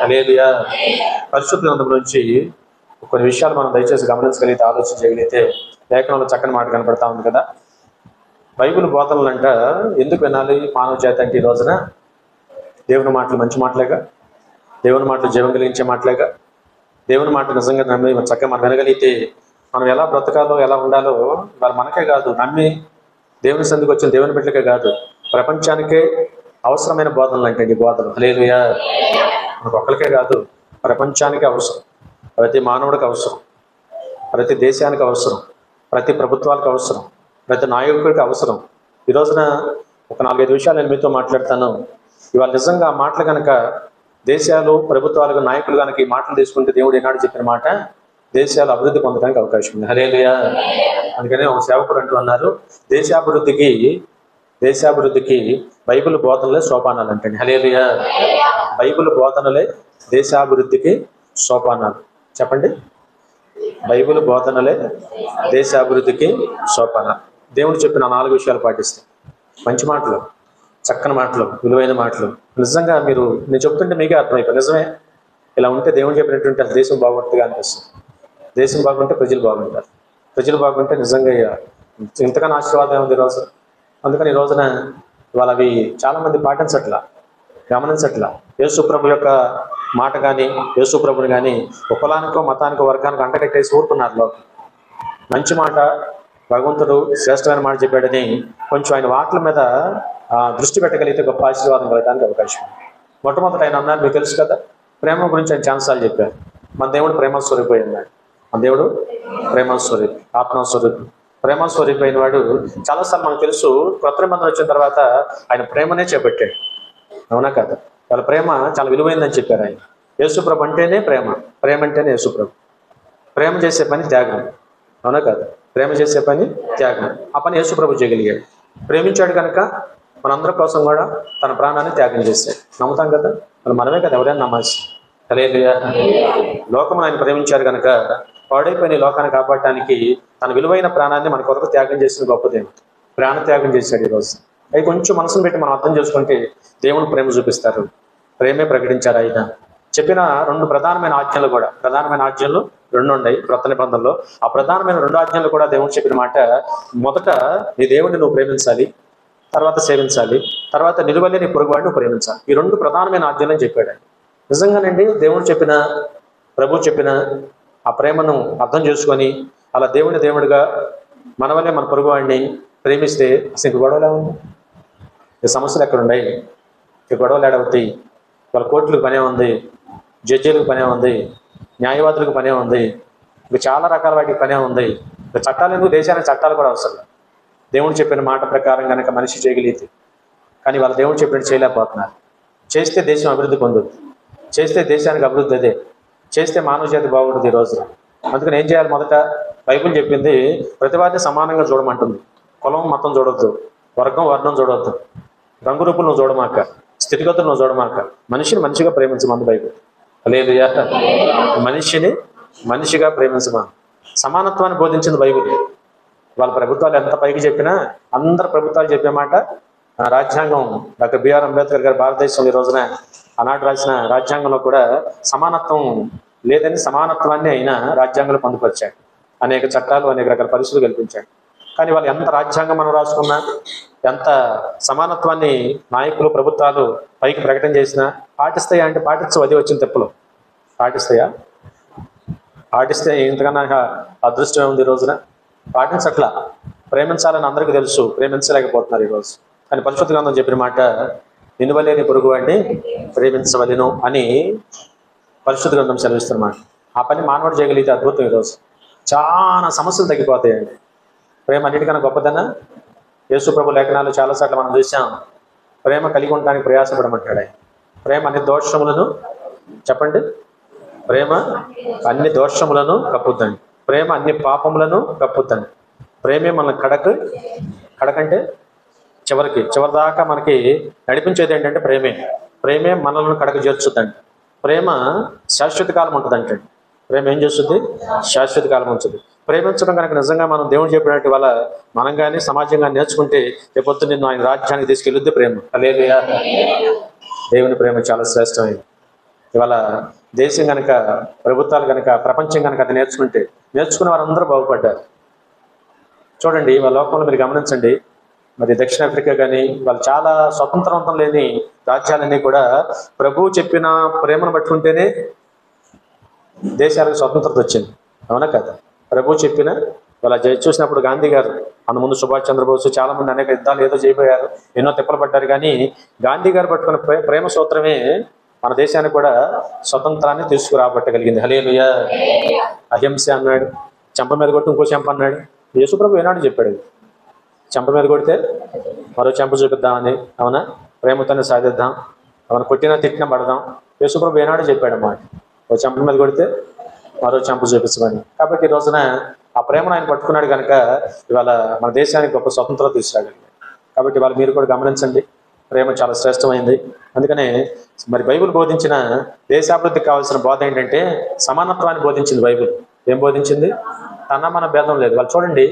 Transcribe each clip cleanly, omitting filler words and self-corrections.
హల్లెలూయా. పరిశుద్ధ గ్రంథం నుంచి కొన్ని విషయాలు మనం దయచేసి గమనించగలిగితే, ఆలోచన చేయగలిగితే లేఖనంలో చక్కని మాట కనపడతా ఉంది కదా. బైబిల్ బోధనలంట ఎందుకు వినాలి మానవ జాతి అంటే? ఈ రోజున దేవుని మాటలు మంచి మాటలేగా, దేవుని మాటలు జీవం కలిగించే మాటలేగా. దేవుని మాట నిజంగా నమ్మి చక్కగా మనం వినగలిగితే మనం ఎలా బ్రతకాలో, ఎలా ఉండాలో వాళ్ళు మనకే కాదు, నమ్మి దేవుని సందుకు వచ్చిన దేవుని బిడ్డలకే కాదు, ప్రపంచానికే అవసరమైన బోధనలు అంటే ఈ బోధనలు. హల్లెలూయా. మనకు ఒక్కరికే కాదు, ప్రపంచానికి అవసరం, ప్రతి మానవుడికి అవసరం, ప్రతి దేశానికి అవసరం, ప్రతి ప్రభుత్వాలకు అవసరం, ప్రతి నాయకుడికి అవసరం. ఈ రోజున ఒక 4-5 విషయాలు నేను మీతో మాట్లాడతాను. ఇవాళ నిజంగా ఆ మాటలు కనుక దేశాలు, ప్రభుత్వాలకు, నాయకులు కనుక ఈ మాటలు తీసుకుంటే దేవుడు ఏనాడు చెప్పిన మాట, దేశాలు అభివృద్ధి పొందడానికి అవకాశం ఉంది. హల్లెలూయా. అందుకనే ఒక సేవకుడు అంటూ అన్నారు, దేశాభివృద్ధికి బైబిల్ బోధనలే సోపానాలు అంటే. హల్లెలూయా. బైబిల్ బోధనలే దేశాభివృద్ధికి సోపానాలు. చెప్పండి, బైబిల్ బోధనలే దేశాభివృద్ధికి సోపానాలు. దేవుడు చెప్పిన 4 విషయాలు పాటిస్తే, మంచి మాటలు, చక్కని మాటలు, విలువైన మాటలు. నిజంగా నేను చెప్తుంటే మీకే అర్థమైపోయి నిజమే, ఇలా ఉంటే దేవుడు చెప్పినటువంటి దేశం బాగుంటుందిగా అనిపిస్తుంది. దేశం బాగుంటే ప్రజలు బాగుంటారు, ప్రజలు బాగుంటే నిజంగా ఇంతకన్నా ఆశీర్వాదం ఉంది ఈరోజు. అందుకని ఈ రోజున ఇవాళ అవి చాలామంది గమనించట్లా. యేసుప్రభు యొక్క మాట కానీ, యేసుప్రభుని కానీ కులానికో, మతానికో, వర్గానికో అంటగట్టేసి ఊరుకున్నారు. మంచి మాట, భగవంతుడు శ్రేష్టమైన మాట చెప్పాడని కొంచెం ఆయన వాట్ల మీద దృష్టి పెట్టగలిగితే గొప్ప ఆశీర్వాదం కలగడానికి అవకాశం. మొట్టమొదటి ఆయన అన్నారు, మీకు తెలుసు కదా, ప్రేమ గురించి ఆయన చాలాసార్లు చెప్పారు. మన దేవుడు ప్రేమస్వరూపి అన్నాడు. మన దేవుడు ప్రేమస్వరూపి, ఆత్మస్వరూపి, ప్రేమస్వరూపి అయిన వాడు. చాలాసార్లు మనకు తెలుసు, కొత్త నిబంధన వచ్చిన తర్వాత ఆయన ప్రేమనే చేపట్టాడు. అవునా కదా? వాళ్ళ ప్రేమ చాలా విలువైందని చెప్పారు ఆయన. యేసుప్రభు అంటేనే ప్రేమ, ప్రేమ అంటేనే యేసుప్రభు. ప్రేమ చేసే పని త్యాగం. అవునా కదా? ప్రేమ చేసే పని త్యాగం. ఆ పని యేసుప్రభు చేయగలిగాడు. ప్రేమించాడు కనుక మనందరి కోసం కూడా తన ప్రాణాన్ని త్యాగం చేశాడు. నమ్ముతాం కదా, మనమే కదా, ఎవరైనా నమ్మాల్సి. హల్లెలూయా. లోకమును ఆయన ప్రేమించారు కనుక పాడైపోయిన లోకాన్ని కాపాడటానికి తన విలువైన ప్రాణాన్ని మన కొరకు త్యాగం చేసిన గొప్పదేమో. ప్రాణ త్యాగం చేశాడు ఈరోజు. అవి కొంచెం మనసును పెట్టి మనం అర్థం చేసుకుంటే దేవుని ప్రేమ చూపిస్తారు. ప్రేమే ప్రకటించారు ఆయన. చెప్పిన 2 ప్రధానమైన ఆజ్ఞలు కూడా, ప్రధానమైన ఆజ్ఞలు 2 ఉన్నాయి క్రొత్త నిబంధనలో. ఆ ప్రధానమైన 2 ఆజ్ఞలు కూడా దేవుడు చెప్పిన మాట, మొదట నీ దేవుడిని నువ్వు ప్రేమించాలి, తర్వాత సేవించాలి, తర్వాత నిలువలే నీ పొరుగువాడిని నువ్వు ప్రేమించాలి. ఈ 2 ప్రధానమైన ఆజ్ఞలు అని చెప్పాడు. నిజంగానండి, దేవుడు చెప్పిన, ప్రభు చెప్పిన ఆ ప్రేమను అర్థం చేసుకొని అలా దేవుడిగా మన వల్లే మన పొరుగువాడిని ప్రేమిస్తే అసలు గొడవలే ఉంది. ఈ సమస్యలు ఎక్కడ ఉన్నాయి? ఈ గొడవలు ఏడవుతాయి. వాళ్ళ కోర్టులకు పనే ఉంది, జడ్జీలకు పనే ఉంది, న్యాయవాదులకు పనే ఉంది, ఇంకా చాలా రకాల వాటికి పనే ఉంది. ఇంకా చట్టాలు ఎందుకు, దేశానికి చట్టాలు కూడా అవసరం. దేవుడు చెప్పిన మాట ప్రకారం కనుక మనిషి చేయగలిగితే. కానీ వాళ్ళు దేవుడు చెప్పినట్టు చేయలేకపోతున్నారు. చేస్తే దేశం అభివృద్ధి పొందుతుంది, చేస్తే దేశానికి అభివృద్ధి అదే, చేస్తే మానవ జాతి బాగుంటుంది ఈ రోజున. అందుకని ఏం చేయాలి? మొదట బైబిల్ చెప్పింది ప్రతివాదిని సమానంగా చూడమంటుంది. కులం, మతం చూడొద్దు, వర్గం, వర్ణం చూడొద్దు, రంగు రూపులు నువ్వు చూడమాక, స్థితిగతులు నువ్వు చూడమాక, మనిషిని మనిషిగా ప్రేమించమంది బైబిల్. హల్లెలూయా. మనిషిని మనిషిగా ప్రేమించమా. సమానత్వాన్ని బోధించింది బైబిల్. వాళ్ళ ప్రభుత్వాలు ఎంత పైకి చెప్పినా, అందరు ప్రభుత్వాలు చెప్పే మాట రాజ్యాంగం. డాక్టర్ బిఆర్ అంబేద్కర్ గారు భారతదేశంలో ఈ రోజున ఆనాడు రాసిన రాజ్యాంగంలో కూడా సమానత్వం లేదని, సమానత్వాన్ని అయినా రాజ్యాంగంలో పొందుపరిచాడు. అనేక చట్టాలు, అనేక రకాల పరిస్థితులు కల్పించాడు. కానీ వాళ్ళు ఎంత రాజ్యాంగం మనం రాసుకున్నా, ఎంత సమానత్వాన్ని నాయకులు, ప్రభుత్వాలు పైకి ప్రకటన చేసినా పాటిస్తాయా అంటే పాటించవు. అది వచ్చిన తెప్పులు. పాటిస్తాయా? పాటిస్తే ఇంతకన్నా అదృష్టమే ఉంది ఈ రోజున. పాటించట్లా. ప్రేమించాలని అందరికీ తెలుసు, ప్రేమించలేకపోతున్నారు ఈరోజు. కానీ పరిశుద్ధ గ్రంథం చెప్పిన మాట, నిలువలే నీ పొరుగువాడిని ప్రేమించవలెను అని పరిశుద్ధ గ్రంథం సెలవిస్తున్నమాట. ఆ పని మానవుడు చేయగలిగితే అద్భుతం. ఈరోజు చాలా సమస్యలు తగ్గిపోతాయండి. ప్రేమ అన్నిటికన్నా గొప్పదన్నా. యేసుప్రభు లేఖనాలు చాలాసార్లు మనం చూసాం. ప్రేమ కలిగి ఉండడానికి ప్రయాసపడమంటాడు ఆయన. ప్రేమ అన్ని దోషములను, చెప్పండి, ప్రేమ అన్ని దోషములను కప్పుద్దండి. ప్రేమ అన్ని పాపములను కప్పుద్దండి. ప్రేమే మన కడకంటే చివరి దాకా మనకి నడిపించేది ఏంటంటే ప్రేమే మనల్ని కడకు చేర్చుద్దండి. ప్రేమ శాశ్వత కాలం ఉంటుందంటే. ప్రేమ ఏం చేస్తుంది? శాశ్వత కాలం ఉంటుంది. ప్రేమించడం కనుక నిజంగా మనం దేవుడు చెప్పినట్టు వల్ల మనం కానీ సమాజం కానీ నేర్చుకుంటే రేపొద్దు నిన్ను ఆయన రాజ్యానికి తీసుకెళ్ళుద్ది ప్రేమ. హల్లెలూయా. దేవుని ప్రేమ చాలా శ్రేష్టమైంది. ఇవాళ దేశం కనుక, ప్రభుత్వాలు కనుక, ప్రపంచం కనుక అది నేర్చుకున్న వారందరూ బాగుపడ్డారు. చూడండి వాళ్ళ లోకంలో మీరు గమనించండి, మరి దక్షిణాఫ్రికా కానీ వాళ్ళు చాలా స్వతంత్రవంతం లేని రాజ్యాలన్నీ కూడా ప్రభువు చెప్పిన ప్రేమను పట్టుకుంటేనే దేశాలకు స్వతంత్రత వచ్చింది. అవునా కదా? ప్రభువు చెప్పిన వాళ్ళ చూసినప్పుడు గాంధీ గారు, ముందు సుభాష్ చంద్రబోస్, చాలా మంది అనేక యుద్ధాలు ఏదో చేయబోయారు, ఎన్నో తిప్పలు పడ్డారు. కానీ గాంధీ గారు పట్టుకున్న ప్రేమ సూత్రమే మన దేశానికి కూడా స్వతంత్రాన్ని తీసుకురాబట్టగలిగింది. హల్లెలూయా. అహింస అన్నాడు, చెంప మీద కొట్టి ఇంకో చెంప అన్నాడు. యేసుప్రభు ఏనాడు చెప్పాడు, చెంప మీద కొడితే మరో చెంప చూపిద్దామని. అవునా? ప్రేమతోనే సాధిద్దాం, మనం కొట్టినా తిట్టినా పడదాం. యేసుప్రభు ఏనాడు చెప్పాడు అన్నమాట, ఓ చెంప మీద కొడితే మరో చెంప చూపించమని. కాబట్టి ఈ రోజున ఆ ప్రేమను ఆయన పట్టుకున్నాడు కనుక ఇవాళ మన దేశానికి గొప్ప స్వతంత్రం తీసుకురాగలిగాడు. కాబట్టి ఇవాళ మీరు కూడా గమనించండి, ప్రేమ చాలా శ్రేష్టమైంది. అందుకనే మరి బైబిల్ బోధించిన దేశాభివృద్ధికి కావాల్సిన బోధ ఏంటంటే సమానత్వాన్ని బోధించింది బైబిల్. ఏం బోధించింది? తన మన భేదం లేదు. వాళ్ళు చూడండి,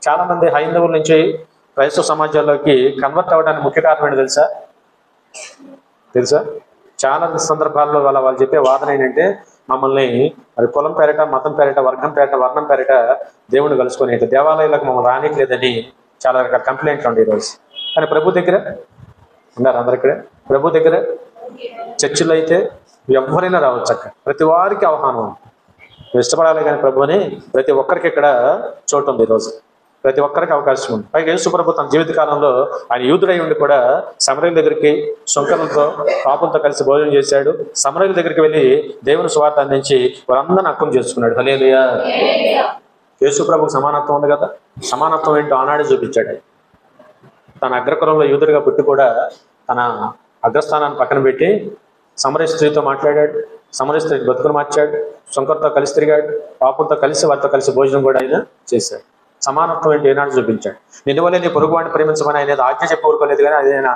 చాలా మంది హైందవుల నుంచి క్రైస్తవ సమాజాల్లోకి కన్వర్ట్ అవ్వడానికి ముఖ్య కారణం ఏంటి తెలుసా? చాలా సందర్భాల్లో వాళ్ళు చెప్పే వాదన ఏంటంటే మమ్మల్ని మరి కులం పేరట, మతం పేరట, వర్గం పేరట, వర్ణం పేరట దేవుని కలుసుకొని దేవాలయాలకు మమ్మల్ని రానిట్లేదని చాలా రకాల కంప్లైంట్లు ఉండే ఈరోజు. కానీ ప్రభు దగ్గర ఉన్నారు అందరు. ఇక్కడ ప్రభు దగ్గర చర్చిలో అయితే ఎవరైనా రావచ్చు, అక్కడ ప్రతి వారికి ఆహ్వానం. ఇష్టపడాలి కానీ ప్రభుని ప్రతి ఒక్కరికి ఇక్కడ చోటు ఉంది. ఈరోజు ప్రతి ఒక్కరికి అవకాశం ఉంది. పైగా యేసు ప్రభు తన జీవిత కాలంలో ఆయన యూదుడై ఉండి కూడా సమరయుల దగ్గరికి సుంకరులతో, పాపులతో కలిసి భోజనం చేశాడు. సమరయుల దగ్గరికి వెళ్ళి దేవుని సువార్త అందించి వారందరిని హక్కును చేసుకున్నాడు. హల్లెలూయా. యేసు ప్రభుకు సమానత్వం ఉంది కదా, సమానత్వం ఏంటో ఆనాడే చూపించాడు. తన అగ్రకులంలో యూదుడిగా పుట్టి కూడా తన అగ్రస్థానాన్ని పక్కన పెట్టి సమరయ స్త్రీతో మాట్లాడాడు, సమరయ స్త్రీ బతుకును మార్చాడు, సుంకరుతో కలిసి తిరిగాడు, పాపులతో కలిసి వారితో కలిసి భోజనం కూడా ఆయన చేశాడు. సమానత్వం ఏంటి ఏనాడు చూపించాడు. నిన్నువలే నీ పొరుగు వాడిని ప్రేమించమని ఆయన ఆజ్ఞ చెప్పి ఊరుకోలేదు, కానీ అది ఆయన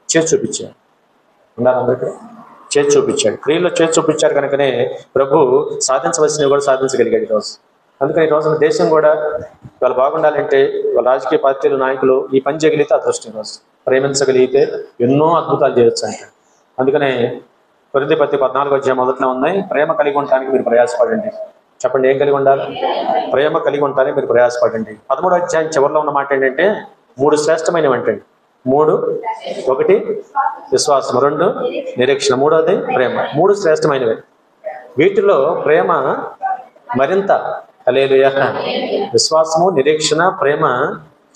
చేసి చూపించాడు. ఉన్నారు అందరికీ చేసి చూపించాడు. క్రియల్లో చేసి చూపించారు కనుకనే ప్రభు సాధించవలసినవి కూడా సాధించగలిగాడు ఈరోజు. అందుకని ఈ రోజున దేశం కూడా వాళ్ళు బాగుండాలంటే వాళ్ళ రాజకీయ పార్టీలు, నాయకులు ఈ పని చేయగలిగితే అదృష్టం. ఈరోజు ప్రేమించగలిగితే ఎన్నో అద్భుతాలు చేయొచ్చు అంట. అందుకనే కొరింథీ పత్రిక 14వ అధ్యాయం మొదట్లో ఉన్నాయి, ప్రేమ కలిగి ఉండటానికి మీరు ప్రయాసపడండి. చెప్పండి, ఏం కలిగి ఉండాలి? ప్రేమ కలిగి ఉంటానికి మీరు ప్రయాసపడండి. 13వ అధ్యాయం చివరిలో ఉన్న మాట ఏంటంటే 3 శ్రేష్టమైనవి అంటండి. 3, 1 విశ్వాసం, 2 నిరీక్షణ, 3వది ప్రేమ. 3 శ్రేష్టమైనవి. వీటిలో ప్రేమ మరింత. హల్లెలూయా. విశ్వాసము, నిరీక్షణ, ప్రేమ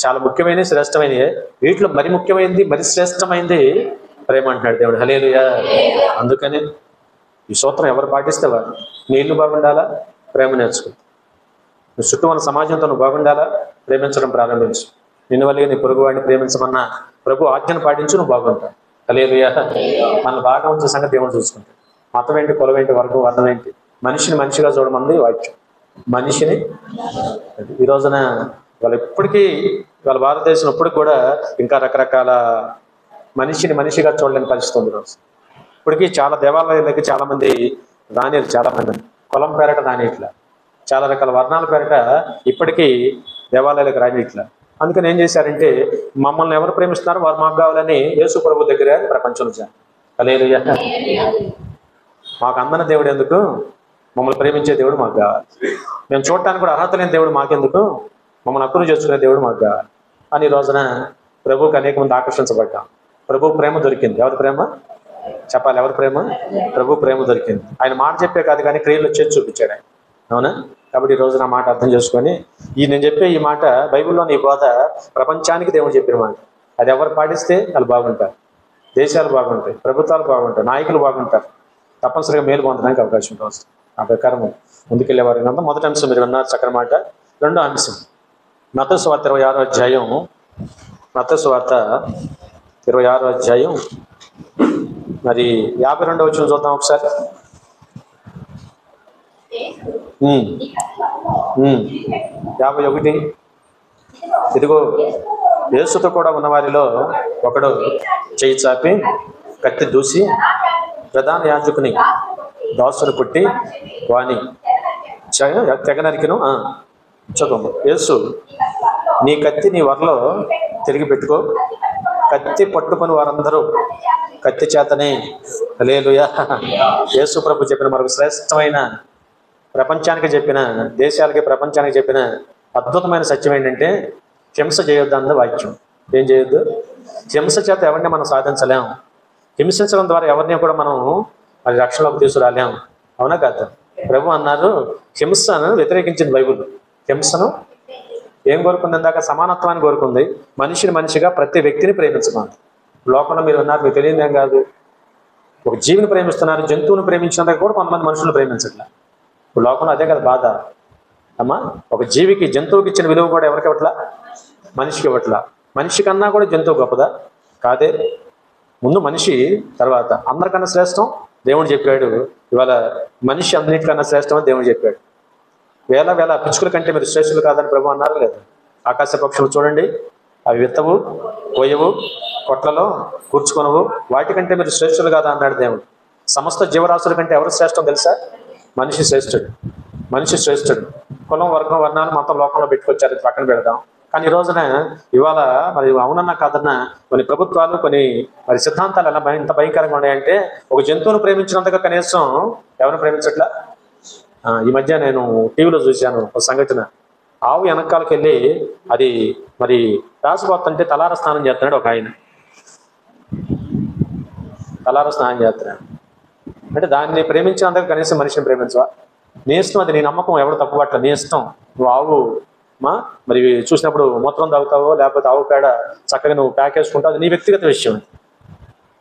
చాలా ముఖ్యమైనవి, శ్రేష్టమైనవి. వీటిలో మరి ముఖ్యమైనది, మరి శ్రేష్టమైనది ప్రేమ అంటున్నాడు దేవుడు. హల్లెలూయా. అందుకని ఈ సూత్రం ఎవరు పాటిస్తే వారు. నీ ఇల్లు బాగుండాలా? ప్రేమ నేర్చుకో. నువ్వు చుట్టూ ఉన్న సమాజంతో నువ్వు బాగుండాలా? ప్రేమించడం ప్రారంభించు. నిన్ను వల్లే నీ పొరుగు వాడిని ప్రేమించమన్నా ప్రభు ఆజ్ఞను పాటించు, నువ్వు బాగుంటావు. హల్లెలూయా. మన బాగా ఉంచే సంగతి దేవుడు చూసుకుంటాడు. మతం ఏంటి, కులం ఏంటి, వర్ణం ఏంటి? మనిషిని మనిషిగా చూడమంది వాక్యం. మనిషిని ఈ రోజున వాళ్ళు ఇప్పటికీ వాళ్ళ భారతదేశం ఇప్పటికి కూడా ఇంకా రకరకాల మనిషిని మనిషిగా చూడలేని పరిస్థితి ఉంది ఈరోజు. ఇప్పటికీ చాలా దేవాలయాలకి చాలా మంది రానిరు, చాలా మంది కులం పేరట రానిట్లా, చాలా రకాల వర్ణాల పేరట ఇప్పటికీ దేవాలయాలకు రానిట్లా. అందుకని ఏం చేశారంటే మమ్మల్ని ఎవరు ప్రేమిస్తున్నారో వారు మాకు కావాలని యేసు ప్రభు దగ్గర ప్రపంచంలో జనం. హల్లెలూయా. మాకు అందని దేవుడు ఎందుకు? మమ్మల్ని ప్రేమించే దేవుడు మాకు కావాలి. మేము చూడటానికి కూడా అర్హత లేని దేవుడు మాకెందుకు? మమ్మల్ని హక్కును చేసుకునే దేవుడు మాకు కావాలి అని ఈ రోజున ప్రభువుకి అనేక మంది ఆకర్షించబడ్డాం. ప్రభు ప్రేమ దొరికింది. ఎవరి ప్రేమ చెప్పాలి? ఎవరి ప్రేమ? ప్రభు ప్రేమ దొరికింది. ఆయన మాట చెప్పే కాదు కానీ క్రియల్లో చేసి చూపించాడు ఆయన. అవునా? కాబట్టి ఈ రోజు నా మాట అర్థం చేసుకొని నేను చెప్పే ఈ మాట బైబిల్లోని ఈ బోధ ప్రపంచానికి దేవుడు చెప్పిన మాట. అది ఎవరు పాటిస్తే వాళ్ళు బాగుంటారు, దేశాలు బాగుంటాయి, ప్రభుత్వాలు బాగుంటాయి, నాయకులు బాగుంటారు, తప్పనిసరిగా మేలు పొందడానికి అవకాశం ఉంటుంది. ఆ ప్రకారం ముందుకెళ్ళేవారు. మొదటి అంశం మీరు విన్నారు, చక్కని మాట. రెండో అంశం మత్తయి సువార్త 26వ అధ్యాయం. మత్తయి సువార్త 26వ అధ్యాయం మరి 52వ వచనం చూద్దాం ఒకసారి. 51. ఇదిగో యేసుతో కూడా ఉన్న వారిలో ఒకడు చేయి చాపి కత్తి దూసి ప్రధాన యాజకుని దాసును కొట్టి వాని తెగ నరికెను. చదువు. యేసు, నీ కత్తి నీ వరలో తిరిగి పెట్టుకో, కత్తి పట్టుకొని వారందరూ కత్తి చేతనే హల్లెలూయా. యేసు ప్రభు చెప్పిన మరొక శ్రేష్టమైన, ప్రపంచానికి చెప్పిన, దేశాలకి ప్రపంచానికి చెప్పిన అద్భుతమైన సత్యం ఏంటంటే హింస చేయొద్దు అన్నది వాక్యం. ఏం చేయొద్దు? హింస చేత ఎవరిని మనం సాధించలేం. హింసించడం ద్వారా ఎవరిని కూడా మనం మరి రక్షణలోకి తీసుకురాలేం. అవునా కాదు? ప్రభు అన్నారు, హింసను వ్యతిరేకించింది బైబుల్. హింసను ఏం కోరుకుంది? ఇందాక సమానత్వాన్ని కోరుకుంది. మనిషిని మనిషిగా ప్రతి వ్యక్తిని ప్రేమించమని. లోకంలో మీరు ఉన్నారు, మీకు తెలియదు ఏం కాదు. ఒక జీవిని ప్రేమిస్తున్నారు, జంతువుని ప్రేమించినందుకు కూడా కొంతమంది మనుషులు ప్రేమించట్లా. ఇప్పుడు లోకంలో అదే కదా బాధ అమ్మా. ఒక జీవికి, జంతువుకి ఇచ్చిన విలువ కూడా ఎవరికి ఇవ్వట్లా? మనిషికి ఇవ్వట్లా. మనిషి కన్నా కూడా జంతువు గొప్పదా? కాదే. ముందు మనిషి, తర్వాత అందరికన్నా శ్రేష్టం దేవుడు చెప్పాడు. ఇవాళ మనిషి అన్నిటికన్నా శ్రేష్టం అని దేవుడు చెప్పాడు. వేల వేల పిచ్చుకల కంటే మీరు శ్రేష్ఠులు కాదని ప్రభు అన్నారు లేదు? ఆకాశ పక్షులు చూడండి, అవి విత్తవు, కొయ్యవు, కొట్లలో కూర్చుకొనవు, వాటికంటే మీరు శ్రేష్ఠులు కాదా అన్నాడు దేవుడు. సమస్త జీవరాశుల కంటే ఎవరు శ్రేష్టం తెలుసా? మనిషి శ్రేష్ఠుడు. మనిషి శ్రేష్ఠుడు. కులం, వర్గం, వర్ణాలు మొత్తం లోకంలో పెట్టుకొచ్చారు, ఇది పక్కన పెడదాం. కానీ ఈ రోజున ఇవాళ మరి అవునన్నా కాదన్నా కొన్ని ప్రభుత్వాలు, కొన్ని మరి సిద్ధాంతాలు ఎలా ఇంత భయంకరంగా ఉన్నాయంటే ఒక జంతువును ప్రేమించినంతగా కనీసం ఎవరిని ప్రేమించట్లా. ఈ మధ్య నేను టీవీలో చూశాను ఒక సంఘటన. ఆవు వెనకాలకి వెళ్ళి అది మరి రాసిపోతుంటే తలార స్నానం చేస్తున్నాడు ఒక ఆయన. తలార స్నానం చేస్తున్నాడు అంటే దాన్ని ప్రేమించినంతగా కనీసం మనిషిని ప్రేమించవా? నీ ఇష్టం, అది నీ నమ్మకం, ఎవరు తప్పుపట్ల, నీ ఇష్టం. నువ్వు ఆవు మరి చూసినప్పుడు మూత్రం తాగుతావో లేకపోతే ఆవు పేడ చక్కగా నువ్వు ప్యాక్ వేసుకుంటావు, అది నీ వ్యక్తిగత విషయం.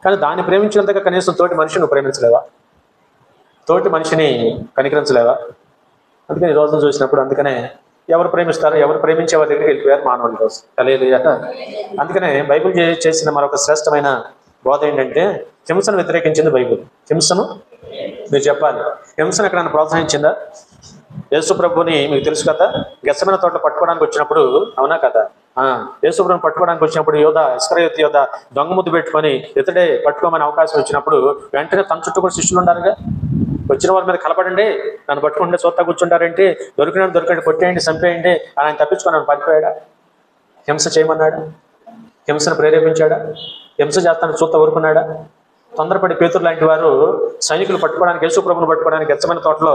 కానీ దాన్ని ప్రేమించినంతగా కనీసం తోటి మనిషిని నువ్వు ప్రేమించలేవా? తోటి మనిషిని కనికరించలేవా? అందుకని ఈ రోజును చూసినప్పుడు అందుకనే ఎవరు ప్రేమిస్తారో, ఎవరు ప్రేమించే వారి దగ్గరికి వెళ్ళిపోయారు మానవులు రోజు. హల్లెలూయా. అందుకనే బైబిల్ చేసిన మరొక శ్రేష్టమైన బోధ ఏంటంటే హింసను వ్యతిరేకించింది బైబిల్. హింసను మీరు చెప్పాలి, హింసను ఎక్కడైనా ప్రోత్సహించిందా? యేసు ప్రభుని మీకు తెలుసు కదా, గెత్సేమనే తోటలో పట్టుకోవడానికి వచ్చినప్పుడు, అవునా కదా, యేసు ప్రభుని పట్టుకోవడానికి వచ్చినప్పుడు ఇస్కరియోతు యోధ దొంగ ముద్దు పెట్టుకొని ఇతడే పట్టుకోమని అవకాశం వచ్చినప్పుడు వెంటనే తన చుట్టూ కూడా శిష్యులు ఉండాలిగా. వచ్చిన వారి మీద కలపడండి, నన్ను పట్టుకుంటే చూస్తా కూర్చుంటారేంటి, దొరికండి కొట్టేయండి, చంపేయండి అని ఆయన తప్పించుకొని నన్ను పడిపోయాడా? హింస చేయమన్నాడా? హింసను ప్రేరేపించాడా? హింస చేస్తాను చూస్తా ఊరుకున్నాడా? తొందరపడి పేతురు లాంటి వారు సైనికులు పట్టుకోవడానికి, యేసుప్రభుని పట్టుకోవడానికి గెత్సేమనే తోటలో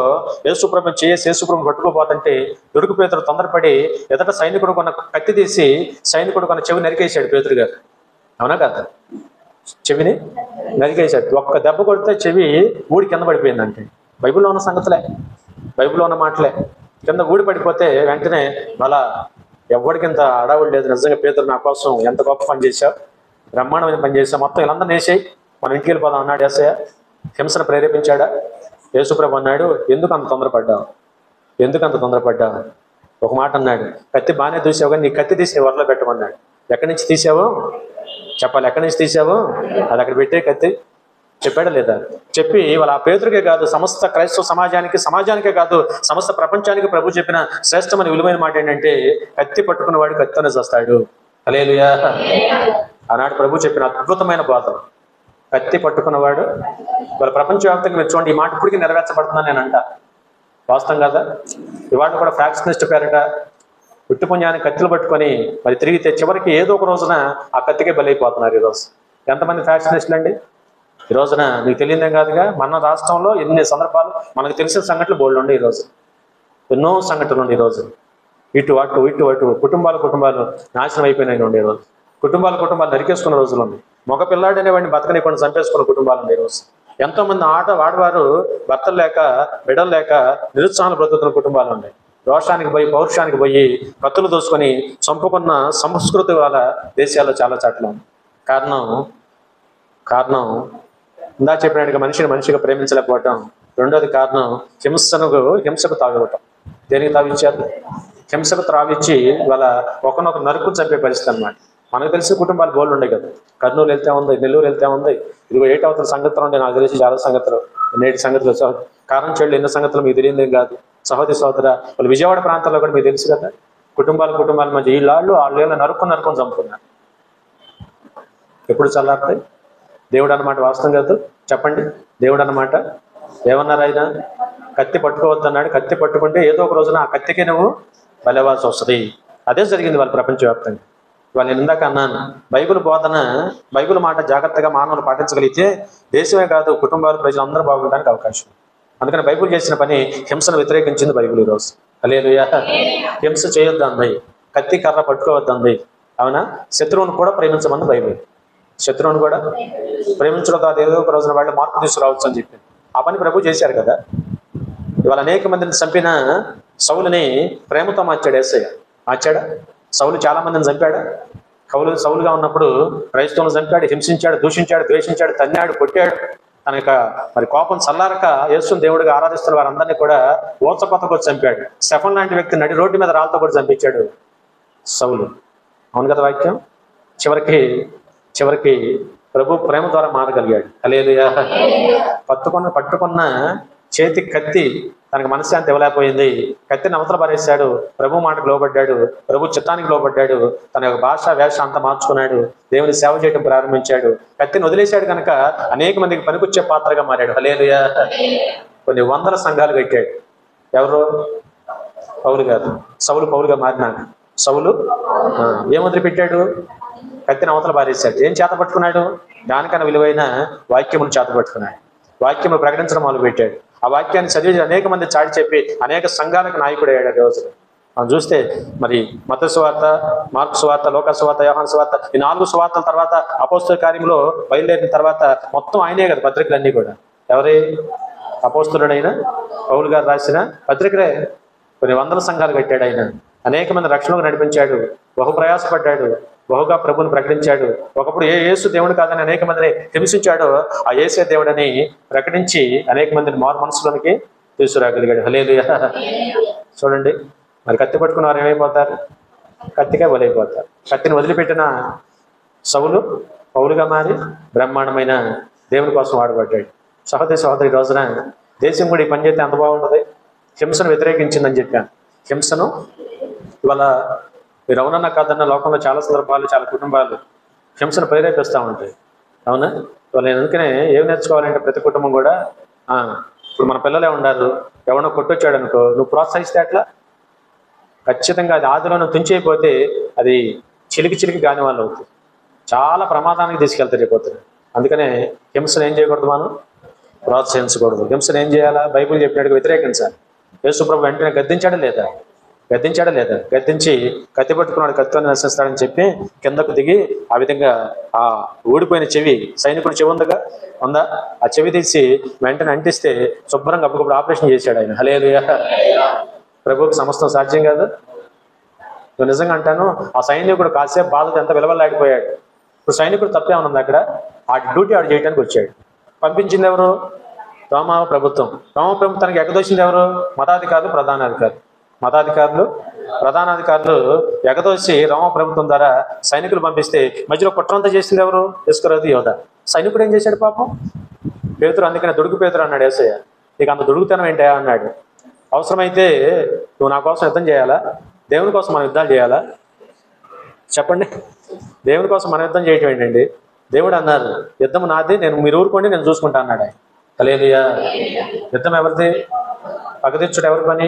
యేసుప్రభుని చేసి యేసుప్రభుని పట్టుకోపోతుంటే దొరికి పేతురు తొందరపడి ఎదట సైనికుడు కొన్న కత్తి తీసి సైనికుడు కొన్న చెవి నరికేశాడు పేతురు గారు. అవునా కదా? చెవిని నరికేశాడు. ఒక్క దెబ్బ కొడితే చెవి ఊడి కింద పడిపోయిందంటే. బైబిల్లో ఉన్న సంగతులే, బైబిల్లో ఉన్న మాటలే. కింద ఊడి పడిపోతే వెంటనే అలా ఎవరికి ఇంత అడావుడు లేదు. నిజంగా పేతురు నా కోసం ఎంత గొప్ప పని చేశావు, బ్రహ్మాండమైన పని చేశావు, మొత్తం వీళ్ళందరూ వేసేయి, మనం ఇంటికి వెళ్ళిపోదాం అన్నాడు యేసయ్య. హింసను ప్రేరేపించాడా? యేసుప్రభు అన్నాడు, ఎందుకు అంత తొందరపడ్డావు? ఎందుకు అంత తొందరపడ్డావు? ఒక మాట అన్నాడు, కత్తి బాగానే తీసావు కానీ నీ కత్తి తీసి నీ వరలో పెట్టమన్నాడు. ఎక్కడి నుంచి తీసావు చెప్పాలి, ఎక్కడి నుంచి తీసావు? అది అక్కడ పెట్టే కత్తి చెప్పాడా లేదా? చెప్పి వాళ్ళ ఆ పేతురికే కాదు, సమస్త క్రైస్తవ సమాజానికే కాదు, సమస్త ప్రపంచానికి ప్రభు చెప్పిన శ్రేష్టమైన విలువైన మాట ఏంటంటే కత్తి పట్టుకున్నవాడు కత్తితోనే చేస్తాడు. హల్లెలూయా. ఆనాడు ప్రభు చెప్పిన అద్భుతమైన బోధ. కత్తి పట్టుకున్నవాడు వాళ్ళ ప్రపంచవ్యాప్తంగా మీరు చూడండి, ఈ మాట ఇప్పటికీ నెరవేర్చబడుతుందని నేను అంట. వాస్తవం కదా? ఇవాళ కూడా ఫ్యాక్షనిస్ట్ పేరట ఉట్టి పుణ్యాన్ని కత్తులు పట్టుకొని మరి తిరిగితే చివరికి ఏదో ఒక రోజున ఆ కత్తికే బలైపోతున్నారు. ఈరోజు ఎంతమంది ఫ్యాక్షనిస్టులు అండి ఈ రోజున? మీకు తెలియదేం కాదుగా, మన రాష్ట్రంలో ఎన్ని సందర్భాలు మనకు తెలిసిన సంఘటనలు బోల్డ్ ఉండే. ఈరోజు ఎన్నో సంఘటనలు ఉండే. ఈరోజు ఇటు అటు కుటుంబాలు నాశనం అయిపోయినాయి ఉండే. ఈరోజు కుటుంబాలు నరికేసుకున్న రోజులు ఉంది. మగ పిల్లాడు అనేవాడిని బతకనికుండా చంపేసుకున్న కుటుంబాలు ఉండే. ఈరోజు ఎంతోమంది ఆడవారు భర్తలు లేక, బిడ్డలు లేక నిరుత్సాహాలు బ్రతుకుతున్న కుటుంబాలు ఉన్నాయి. రోషానికి పోయి, పౌరుషానికి పోయి కత్తులు దోసుకొని చంపుకున్న సంస్కృతి వాళ్ళ దేశాల్లో చాలా చోట్ల ఉంది. కారణం ఇందా చెప్పినట్టుగా మనిషిగా ప్రేమించలేకపోవటం. రెండోది కారణం హింసకు తాగివ్వటం. దేనికి తావిచ్చారు? హింసకు త్రావిచ్చి వాళ్ళ ఒకరినొకరు నరుకు చంపే పరిస్థితి అన్నమాట. మనకు తెలిసిన కుటుంబాలు బోల్డ్ ఉండే కదా. కర్నూలు వెళ్తే ఉంది, నెల్లూరు వెళ్తే ఉంది, ఇదిగో 8 అవతల సంగతులు ఉండే. నాకు తెలిసి చాలా సంగతులు, నేటి సంగతులు, కారణం చెల్లి ఎన్నో సంగతులు మీకు తెలియదేం కాదు. సహోదర వాళ్ళు విజయవాడ ప్రాంతాల్లో కూడా మీకు తెలుసు కదా, కుటుంబాల మధ్య ఈ వాళ్ళ నరుకొని చంపుకున్నారు. ఎప్పుడు చల్లారుతాయి? దేవుడు అన్నమాట వాస్తవం కాదు చెప్పండి. దేవుడు అన్నమాట ఏమన్నారు ఆయన? కత్తి పట్టుకోవద్దన్నాడు. కత్తి పట్టుకుంటే ఏదో ఒక రోజున ఆ కత్తికి నువ్వు బలవాల్సి వస్తుంది. అదే జరిగింది వాళ్ళ ప్రపంచవ్యాప్తంగా. ఇవాళ నేను ఇందాక అన్నాను, బైబిల్ బోధన, బైబిల్ మాట జాగ్రత్తగా మానవులు పాటించగలిగితే దేశమే కాదు కుటుంబాలు ప్రజలందరూ బాగుండడానికి అవకాశం. అందుకని బైబిల్ చేసిన పని హింసను వ్యతిరేకించింది బైబిల్ ఈరోజు. హల్లెలూయా. హింస చేయొద్దంది, కత్తి కర్ర పట్టుకోవద్దంది. అవునా? శత్రువును కూడా ప్రేమించమంది బైబిల్. శత్రువును కూడా ప్రేమించడం కాదు, ఏదో ఒక రోజున వాళ్ళు మార్పు తీసుకురావచ్చు అని చెప్పింది. ఆ పని ప్రభు చేశారు కదా. ఇవాళ అనేక మందిని చంపిన సౌలుని ప్రేమతో మార్చాడు యేసయ్య. మార్చాడా? సౌలు చాలా మందిని చంపాడా? సౌలుగా ఉన్నప్పుడు క్రైస్తవులను చంపాడు, హింసించాడు, దూషించాడు, ద్వేషించాడు, తన్నాడు, కొట్టాడు. తన యొక్క మరి కోపం చల్లారక యేసుని దేవుడిగా ఆరాధిస్తున్న వారందరినీ కూడా ఓచకొత్తకు చంపాడు. స్టెఫన్ లాంటి వ్యక్తి నడి రోడ్డు మీద రాళ్ళతో కూడా చంపించాడు సౌలు. అవును కదా వాక్యం? చివరికి ప్రభు ప్రేమ ద్వారా మారగలిగాడు. హల్లెలూయా. పట్టుకున్న చేతి కత్తి తనకు మనశ్శాంతి ఇవ్వలేకపోయింది. కత్తిని అవతల పారేశాడు. ప్రభు మాటకు లోబడ్డాడు, ప్రభు చిత్తానికి లోబడ్డాడు. తన యొక్క భాష వేష అంతా మార్చుకున్నాడు, దేవుని సేవ చేయడం ప్రారంభించాడు. కత్తిని వదిలేశాడు కనుక అనేక మందికి పనికొచ్చే పాత్రగా మారాడు. హల్లెలూయా. కొన్ని వందల సంఘాలు కట్టాడు. ఎవరు? పౌలు గారు. పౌలుగా మారినాడు. సౌలు ఏం వదిలిపెట్టాడు? కత్తిని అవతల పారేశాడు. ఏం చేత పట్టుకున్నాడు? దానికన్నా విలువైన వాక్యమును చేత పట్టుకున్నాడు. వాక్యమును ప్రకటించడం మొదలుపెట్టాడు. ఆ వాక్యాన్ని చదివి అనేక మంది చాటి చెప్పి అనేక సంఘాలకు నాయకుడు అయ్యాడు. రోజులు మనం చూస్తే మరి మత్తయి సువార్త, మార్కు సువార్త, లూకా సువార్త, యోహాను సువార్త, ఈ 4 సువార్తల తర్వాత అపోస్తల కార్యంలో బయలుదేరిన తర్వాత మొత్తం ఆయనే కదా పత్రికలన్నీ కూడా. ఎవరి? అపోస్తలుడైన పౌలు గారు రాసిన పత్రికలే. కొన్ని వందల సంఘాలు కట్టాడు ఆయన. అనేక మంది రక్షణకు నడిపించాడు. బహు ప్రయాసపడ్డాడు. బహుగా ప్రభుని ప్రకటించాడు. ఒకప్పుడు యేసు దేవుడు కాదని అనేక మందిని హింసించాడు. ఆ యేసే దేవుడని ప్రకటించి అనేక మందిని మారు మనసులోనికి తీసుకురాగలిగాడు. హల్లెలూయా. చూడండి, మరి కత్తి పట్టుకున్న వారు ఏమైపోతారు? కత్తిగా బలైపోతారు. కత్తిని వదిలిపెట్టిన సౌలు పౌలుగా మారి బ్రహ్మాండమైన దేవుని కోసం వాడబడ్డాడు. సహోదరి రోజున దేశం కూడా ఈ పని చేస్తే ఎంత బాగుంటుంది. హింసను వ్యతిరేకించిందని చెప్పాను. హింసను ఇవాళ మీరు అవునన్న కాదన్న లోకంలో చాలా సందర్భాలు, చాలా కుటుంబాలు హింసను ప్రేరేపిస్తూ ఉంటాయి. అవునా? ఇవాళ నేను అందుకనే ఏం నేర్చుకోవాలంటే ప్రతి కుటుంబం కూడా ఇప్పుడు మన పిల్లలే ఉన్నారు, ఎవడో కొట్టొచ్చాడు అనుకో, నువ్వు ప్రోత్సహిస్తే అట్లా ఖచ్చితంగా అది ఆదిలో నువ్వు తుంచైపోతే అది చిలికి కాని వాళ్ళు అవుతుంది. చాలా ప్రమాదానికి తీసుకెళ్తారు అయిపోతుంది. అందుకనే హింసను ఏం చేయకూడదు, మనం ప్రోత్సహించకూడదు. హింసను ఏం చేయాలా? బైబిల్ చెప్పినట్టుగా వ్యతిరేకించాలి. యేసుప్రభు వెంటనే గద్దించాడా లేదా? గద్దించి కత్తి పట్టుకున్నాడు, కత్తిని నశిస్తాడని చెప్పి కిందకు దిగి ఆ విధంగా ఆ ఊడిపోయిన చెవి, సైనికుడు చెవి ఉందా, ఆ చెవి తీసి వెంటనే అంటిస్తే శుభ్రంగా అప్పటికప్పుడు ఆపరేషన్ చేశాడు ఆయన. హల్లెలూయా. ప్రభువుకి సమస్తం సాధ్యం కాదు. నేను నిజంగా అంటాను, ఆ సైనికుడు కాసేపు బాధతో ఎంత విలువలాడిపోయాడు. ఇప్పుడు సైనికుడు తప్పే ఉన్నది అక్కడ, ఆ డ్యూటీ ఆడు చేయడానికి వచ్చాడు. పంపించింది ఎవరు? రోమా ప్రభుత్వం. రోమా ప్రభుత్వానికి ఎగదోసింది ఎవరు? ప్రధానాధికారులు ఎగదోసి రోమ ప్రభుత్వం ద్వారా సైనికులు పంపిస్తే మధ్యలో కుట్రంతా చేసింది ఎవరు? ఇస్కరియోతు యోధ. సైనికుడు ఏం చేశాడు పాపం? పేతురు. అందుకనే దుడుకు పేతురు అన్నాడు యేసయ్య. ఇక అంత దుడుకుతనం ఏంటా అన్నాడు. అవసరమైతే నువ్వు నా కోసం యుద్ధం చేయాలా? దేవుని కోసం మనం యుద్ధాలు చేయాలా? చెప్పండి. దేవుని కోసం మనం యుద్ధం చేయటం ఏంటండి? దేవుడు అన్నారు, యుద్ధం నాది, మీరు ఊరుకోండి, నేను చూసుకుంటా అన్నాడు ఆయన. హల్లెలూయా. యుద్ధం ఎవరిది? పగతీర్చుడు ఎవరి పని?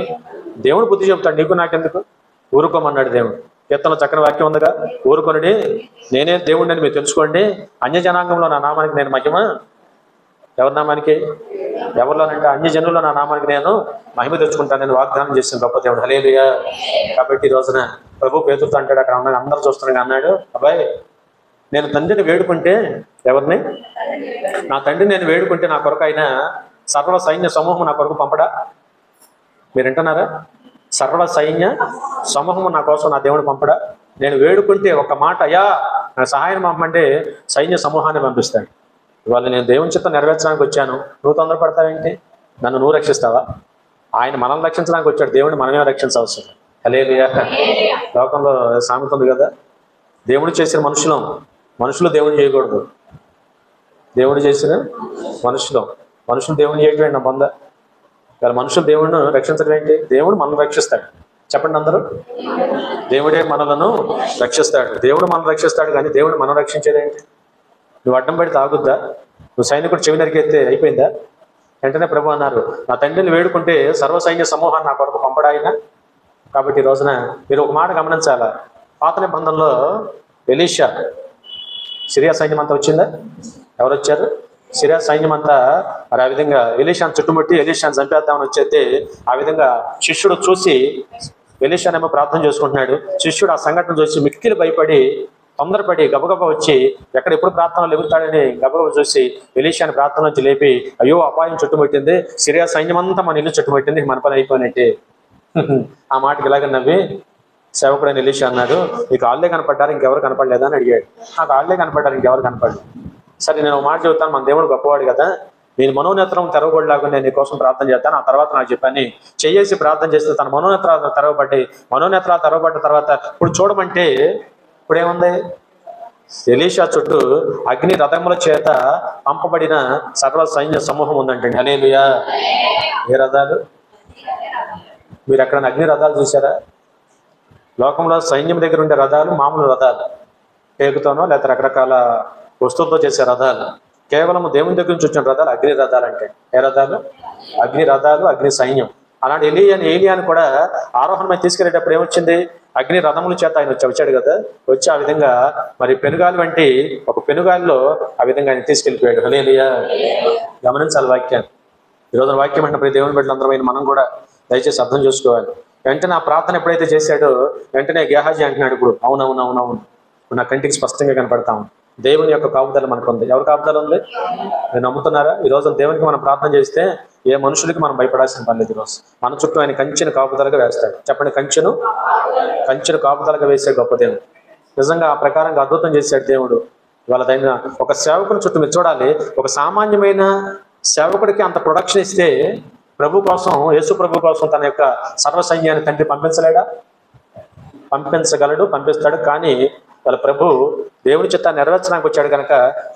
దేవుడు బుద్ధి చెబుతాడు, నీకు నాకెందుకు? ఊరుకోమన్నాడు దేవుడు. కీర్తనలో చక్కని వాక్యం ఉందిగా, ఊరుకొనుడి, నేనే దేవుడిని అని మీరు తెలుసుకోండి, అన్య జనాంగంలో నా నామానికి నేను మహిమ. ఎవరి నామానికి? ఎవరిలోనంటే అన్య జనుల్లో నా నామానికి నేను మహిమ తెచ్చుకుంటాను నేను వాగ్దానం చేసిన గొప్ప దేవుడు. హల్లెలూయా. కాబట్టి ఈ రోజున ప్రభు పేతురుతో అంటాడు, అక్కడ ఉన్న అందరూ చూస్తున్నాగా అన్నాడు, అబ్బాయి నేను తండ్రిని వేడుకుంటే, ఎవరిని? నా తండ్రిని నేను వేడుకుంటే నా కొరకు అయినా సర్వ సైన్య సమూహం నా కొరకు పంపడా? మీరు వింటున్నారా? సర్వ సైన్య సమూహము నా కోసం నా దేవుడు పంపడా? నేను వేడుకుంటే ఒక మాట, అయ్యా నా సహాయం పంపమంటే సైన్య సమూహాన్ని పంపిస్తాడు. ఇవాళ నేను దేవుని చిత్తం నెరవేర్చడానికి వచ్చాను, నువ్వు తొందరపడతావేంటి? నన్ను నువ్వు రక్షిస్తావా? ఆయన మనల్ని రక్షించడానికి వచ్చాడు, దేవుడిని మనమే రక్షించవలసింది. హల్లెలూయా. లోకంలో సామెత ఉంది కదా, దేవుడు చేసిన మనుషులు దేవుని చేయకూడదు. దేవుడు చేసిన మనుషులు దేవుని చేయటం నా పొంద. ఇవాళ మనుషులు దేవుడిని రక్షించడం ఏంటి? దేవుడు మనల్ని రక్షిస్తాడు. చెప్పండి అందరూ. దేవుడే మనలను రక్షిస్తాడు. దేవుడు మనల్ని రక్షిస్తాడు, కానీ దేవుడు మనం రక్షించేది ఏంటి? నువ్వు అడ్డం పడితే ఆగుద్దా? నువ్వు సైనికుడు చెవి నరికెత్తే అయిపోయిందా? వెంటనే ప్రభు అన్నారు, నా తండ్రిని వేడుకుంటే సర్వసైన్య సమూహాన్ని నా కొరకు పంపడాయన. కాబట్టి ఈ రోజున మీరు ఒక మాట గమనించాలా, పాత నిబంధనలో ఎలీషా, సిరియా సైన్యం అంతా వచ్చిందా? ఎవరు వచ్చారు? సిరియా సైన్యం అంతా మరి ఆ విధంగా ఎలీషాను చుట్టుముట్టి ఎలీషాను చంపేద్దామని వచ్చేస్తే ఆ విధంగా శిష్యుడు చూసి ఎలీషానేమో ప్రార్థన చేసుకుంటున్నాడు. శిష్యుడు ఆ సంఘటన చూసి మిక్కిలి భయపడి తొందరపడి గబగబా వచ్చి ఎప్పుడు ప్రార్థనలు ఎగురుతాడని గబగబా చూసి ఎలీషాని ప్రార్థన నుంచి లేపి, అయ్యో అపాయం చుట్టుముట్టింది, సిరియా సైన్యం అంతా మన ఇల్లు చుట్టుముట్టింది, మన పని అయిపోయినట్టే. ఆ మాటకి ఇలాగ నవ్వి సేవకుడైన ఎలీషా అన్నాడు, నీకు ఆళ్ళే కనపడ్డారు, ఇంకెవరు కనపడలేదా అని అడిగాడు. నాకు ఆళ్ళే కనపడ్డారు, ఇంకెవరు కనపడలేదు. సరే నేను ఒక మాట చెబుతాను, మన దేవుడు గొప్పవాడు కదా, నేను మనోనేత్రం తెరవబడిలాగా నేను నీకోసం ప్రార్థన చేస్తాను. ఆ తర్వాత నాకు చెప్పని చేసి ప్రార్థన చేస్తే తన మనోనేత్రాలు తెరవబడ్డ తర్వాత ఇప్పుడు చూడమంటే ఇప్పుడేముంది? ఎలీషా చుట్టూ అగ్ని రథముల చేత పంపబడిన సర్వ సైన్య సమూహం ఉందంటే. హల్లెలూయా. ఏ రథాలు? మీరు ఎక్కడైనా అగ్ని రథాలు చూసారా? లోకంలో సైన్యం దగ్గర ఉండే రథాలు మామూలు రథాలు, టేకుతోనో లేకపోతే రకరకాల వస్తువులతో చేసే రథాలు. కేవలం దేవుని దగ్గర నుంచి వచ్చిన రథాలు అగ్ని రథాలు అంటే. ఏ రథాలు? అగ్ని రథాలు, అగ్ని సైన్యం. అలాంటి ఏలియాని కూడా ఆరోహణమై తీసుకెళ్లేటప్పుడు ఏమొచ్చింది? అగ్ని రథముల చేత ఆయన వచ్చాడు కదా, వచ్చి ఆ విధంగా మరి పెనుగాలి వంటి ఒక పెనుగాలిలో ఆ విధంగా ఆయన తీసుకెళ్ళిపోయాడు. హల్లెలూయా. గమనించాలి వాక్యాన్ని. ఈరోజు వాక్యం అంటే ప్రతి దేవుని బిడ్డలందరూ మనం కూడా దయచేసి అర్థం చేసుకోవాలి. వెంటనే ఆ ప్రార్థన ఎప్పుడైతే చేశాడో వెంటనే గేహాజీ అంటున్నాడు, ఇప్పుడు అవునవునవునవును నా కంటికి స్పష్టంగా కనపడతాము. దేవుని యొక్క కాపుదల మనకు ఉంది. ఎవరి కాపుదల ఉంది? నేను నమ్ముతున్నారా? ఈరోజు దేవునికి మనం ప్రార్థన చేస్తే ఏ మనుషులకి మనం భయపడాల్సిన పని లేదు. ఈరోజు మన చుట్టూ ఆయన కంచెను కాపుదలగా వేస్తాడు. చెప్పండి, కంచెను కాపుదలగా వేసే గొప్ప దేవుడు. నిజంగా ఆ ప్రకారంగా అద్భుతం చేశాడు దేవుడు. ఇవాళ దైన ఒక సేవకుని చుట్టూ మీరు చూడాలి, ఒక సామాన్యమైన సేవకుడికి అంత ప్రొడక్షన్ ఇస్తే ప్రభు కోసం, యేసు ప్రభు కోసం తన యొక్క సర్వ సైన్యాన్ని తండ్రి పంపించలేడా? పంపించగలడు, పంపిస్తాడు. కానీ వాళ్ళ ప్రభు దేవుని చిత్తాన్ని నెరవేర్చడానికి వచ్చాడు కనుక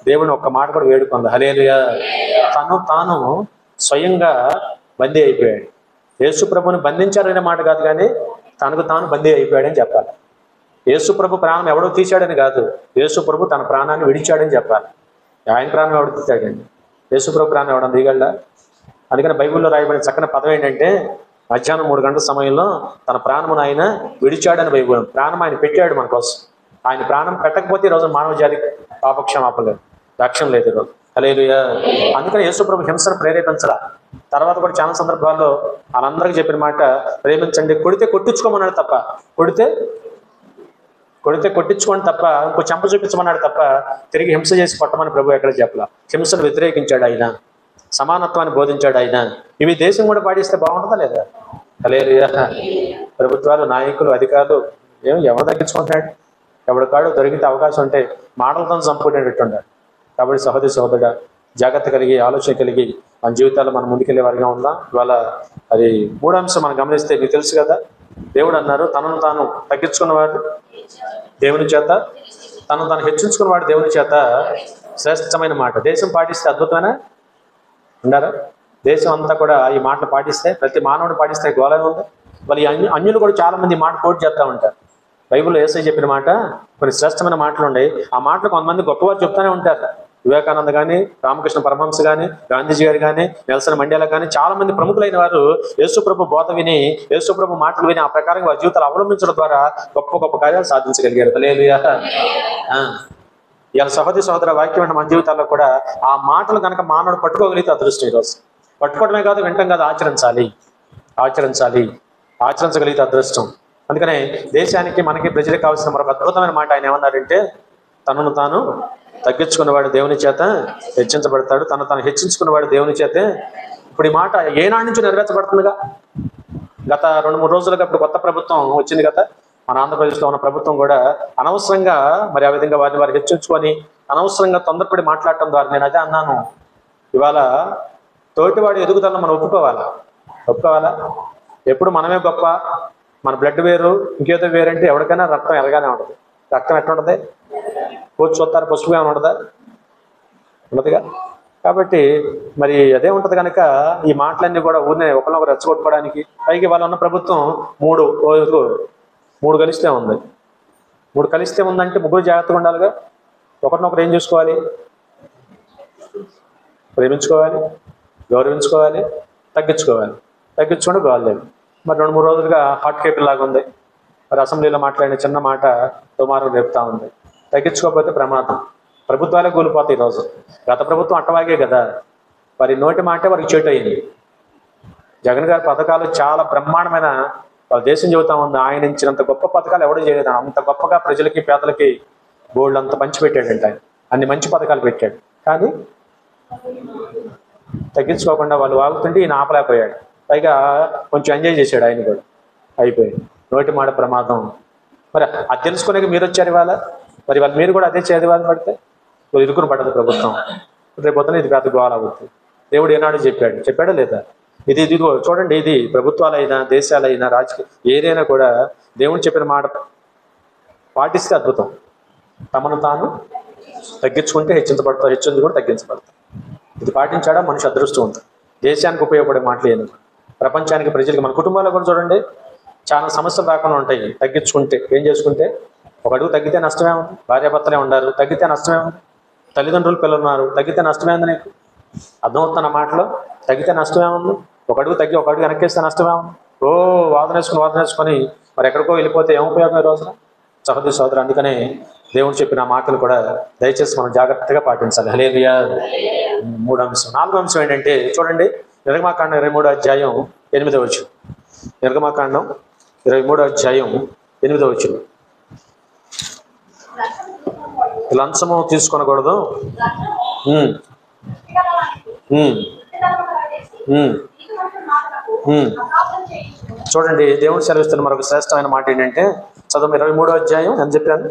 దేవుని ఒక్క మాట కూడా వేడుకుంది. హల్లెలూయా. తాను స్వయంగా బందీ అయిపోయాడు. యేసు ప్రభుని బంధించారనే మాట కాదు, కానీ తనకు తాను బందీ అయిపోయాడని చెప్పాలి. యేసు ప్రభు ప్రాణం ఎవడో తీశాడని కాదు, యేసు ప్రభు తన ప్రాణాన్ని విడిచాడని చెప్పాలి. ఆయన ప్రాణం ఎవడు తీశాడండి? యేసు ప్రభు ప్రాణం ఎవడం తీయగలడా? అందుకని బైబిల్లో రాయబడిన చక్కని పదం ఏంటంటే, మధ్యాహ్నం 3 గంటల సమయంలో తన ప్రాణమును ఆయన విడిచాడని బైబిల్. ప్రాణం ఆయన పెట్టాడు మన కోసం. ఆయన ప్రాణం పెట్టకపోతే ఈరోజు మానవ జాతికి పాపక్షమాపణ లేదు, రక్షణ లేదు ఈరోజు. హల్లెలూయా. అందుకని యేసు ప్రభు హింసను ప్రేరేపించడా. తర్వాత కూడా చాలా సందర్భాల్లో వాళ్ళందరికీ చెప్పిన మాట, ప్రేమించండి, కొడితే కొట్టించుకోమన్నాడు తప్ప, కొడితే కొట్టించుకోండి తప్ప, ఇంకో చెంప చూపించమన్నాడు తప్ప తిరిగి హింస చేసి కొట్టమని ప్రభు ఎక్కడ చెప్పలా. హింసను వ్యతిరేకించాడు ఆయన, సమానత్వాన్ని బోధించాడు ఆయన. ఇవి దేశం కూడా పాటిస్తే బాగుంటుందా లేదా? హల్లెలూయా. ప్రభుత్వాలు, నాయకులు, అధికారులు ఎవరు తగ్గించుకుంటాడు? ఎవరి కాడు దొరికితే అవకాశం ఉంటే మాటలతో చంపుకునేటట్టుండాడు. కాబట్టి సహోదరుడా, జాగ్రత్త కలిగి, ఆలోచన కలిగి మన జీవితాల్లో మనం ముందుకెళ్లే వారిగా ఉందాం. ఇవాళ అది 3వ అంశం మనం గమనిస్తే మీకు తెలుసు కదా, దేవుడు అన్నారు, తనను తాను తగ్గించుకున్నవాడు దేవుని చేత, తనను తాను హెచ్చించుకున్నవాడు దేవుని చేత శ్రేష్టమైన మాట. దేశం పాటిస్తే అద్భుతమైన ఉండారా? దేశం అంతా కూడా ఈ మాటలు పాటిస్తే, ప్రతి మానవుడు పాటిస్తే గోళం ఉంది. వాళ్ళు ఈ అన్యులు కూడా చాలా మంది మాట కోట్ చేస్తూ ఉంటారు. బైబిల్లో యేసయ్య చెప్పిన మాట కొన్ని శ్రేష్టమైన మాటలు ఉన్నాయి. ఆ మాటలు కొంతమంది గొప్పవారు చెప్తూనే ఉంటారు. వివేకానంద కానీ, రామకృష్ణ పరమహంస కానీ, గాంధీజీ గారు కానీ, నెల్సన్ మండేలా కానీ చాలా మంది ప్రముఖులైన వారు యేసుప్రభు బోధ విని, యేసుప్రభు మాటలు విని ఆ ప్రకారంగా వారి జీవితాలు అవలంబించడం ద్వారా గొప్ప గొప్ప కార్యాలు సాధించగలిగారు. హల్లెలూయా. ఇవాళ సహోదర వాక్యం అంటే మన జీవితాల్లో కూడా ఆ మాటలు కనుక మానవుడు పట్టుకోగలిగితే అదృష్టం. ఈరోజు పట్టుకోవడమే కాదు, వింటాం కాదు, ఆచరించగలిగితే అదృష్టం. అందుకనే దేశానికి, మనకి, ప్రజలకు కావాల్సిన మరొక అద్భుతమైన మాట ఆయన ఏమన్నారంటే, తనను తాను తగ్గించుకున్నవాడు దేవుని చేత హెచ్చించబడతాడు, తను తాను హెచ్చించుకున్నవాడు దేవుని చేతే. ఇప్పుడు ఈ మాట ఏనాటి నుంచి నెరవేర్చబడుతుందిగా? గత 2-3 రోజులుగా ఇప్పుడు కొత్త ప్రభుత్వం వచ్చింది కదా, మన ఆంధ్రప్రదేశ్లో ఉన్న ప్రభుత్వం కూడా అనవసరంగా మరి ఆ విధంగా వారు హెచ్చించుకొని అనవసరంగా తొందరపడి మాట్లాడటం ద్వారా, నేను అదే అన్నాను, ఇవాళ తోటివాడు ఎదుగుదలను మనం ఒప్పుకోవాలా? ఎప్పుడు మనమే గొప్ప, మన బ్లడ్ వేరు, ఇంకేదో వేరంటే ఎవరికైనా రక్తం ఎరగానే ఉంటుంది. రక్తం ఎట్లా ఉంటుంది? కోచి చూస్తారు, పసుపు ఏమైనా ఉండదా? ఉండదుగా. కాబట్టి మరి అదే ఉంటుంది కనుక ఈ మాటలన్నీ కూడా ఊరినే ఒకరినొకరు రెచ్చగొట్టుకోవడానికి. పైకి వాళ్ళ ఉన్న ప్రభుత్వం మూడు కలిస్తే ఉంది. 3 కలిస్తే ఉందంటే ముగ్గురు జాగ్రత్తగా ఉండాలిగా. ఒకరినొకరు ఏం చూసుకోవాలి? ప్రేమించుకోవాలి, గౌరవించుకోవాలి, తగ్గించుకుంటే గోల్లేదు. మరి 2-3 రోజులుగా హాట్ కేక్ లాగా ఉంది. మరి అసెంబ్లీలో మాట్లాడిన చిన్న మాట దుమారం రేపుతా ఉంది. తగ్గించుకోకపోతే ప్రమాదం. ప్రభుత్వాలే కూలిపోతాయి ఈరోజు. గత ప్రభుత్వం అట్టవాగే కదా, వారి నోటి మాటే వారికి చేటు అయింది. జగన్ గారి పథకాలు చాలా బ్రహ్మాండమైన, వాళ్ళ దేశం చెబుతా ఉంది, ఆయన ఇచ్చినంత గొప్ప పథకాలు ఎవడూ చేయలేదు. అంత గొప్పగా ప్రజలకి పేదలకి బోల్డ్ అంత పంచి పెట్టాడంట ఆయన. అన్ని మంచి పథకాలు పెట్టాడు. కానీ తగ్గించుకోకుండా వాళ్ళు వాగుతుంటే ఈయన ఆపలేకపోయాడు. పైగా కొంచెం ఎంజాయ్ చేశాడు ఆయన కూడా. అయిపోయింది. నోటి మాట ప్రమాదం. మరి అది తెలుసుకునే మీరు వచ్చారు ఇవాళ. మరి వాళ్ళు మీరు కూడా అదే చేదివాళ్ళు పడితే ఇరుకుని పడ్డది ప్రభుత్వం. రేపొద్దున ఇది పెద్ద గోల అవుతుంది. దేవుడు ఏనాడు చెప్పాడా లేదా? ఇది చూడండి, ఇది ప్రభుత్వాలైనా దేశాలైనా రాజకీయ ఏదైనా కూడా దేవుడు చెప్పిన మాట పాటిస్తే అద్భుతం. తమను తాను తగ్గించుకుంటే హెచ్చించబడతారు, హెచ్చింది కూడా తగ్గించబడతారు. ఇది పాటించాడా మనిషి అదృష్టం ఉంది. దేశానికి ఉపయోగపడే మాటలు ఏంటి, ప్రపంచానికి ప్రజలకు, మన కుటుంబాల్లో కూడా చూడండి చాలా సమస్యలు రాకుండా ఉంటాయి తగ్గించుకుంటే. ఏం చేసుకుంటే, ఒక అడుగు తగ్గితే నష్టమే ఉంది. భార్యాభర్తలే ఉండారు, తగ్గితే నష్టమే ఉంది. తల్లిదండ్రులు పిల్లలు ఉన్నారు, తగ్గితే నష్టమే ఉంది. నీకు అర్థమవుతున్న మాటలో తగ్గితే నష్టమే ఉంది. ఒక అడుగు తగ్గి ఒక అడుగు వెనక్కేస్తే నష్టమే ఉంది. వాదన వేసుకొని మరి ఎక్కడికో వెళ్ళిపోతే ఏం ఉపయోగం ఈ రోజున? సహోదరి సోదరు, అందుకనే దేవుడు చెప్పిన మాటలు కూడా దయచేసి మనం జాగ్రత్తగా పాటించాలి. హల్లెలూయా. 3వ అంశం. 4వ అంశం ఏంటంటే చూడండి, నిర్గమాకాండం 23వ అధ్యాయం 8వ వచనం. నిర్గమాకాండం 23వ అధ్యాయం 8వ వచనం. లంచము తీసుకొనకూడదు. చూడండి, దేవుడు సెలవిస్తున్న మరొక శ్రేష్టమైన మాట ఏంటంటే, చదువు 23వ అధ్యాయం ఎంత చెప్పాను?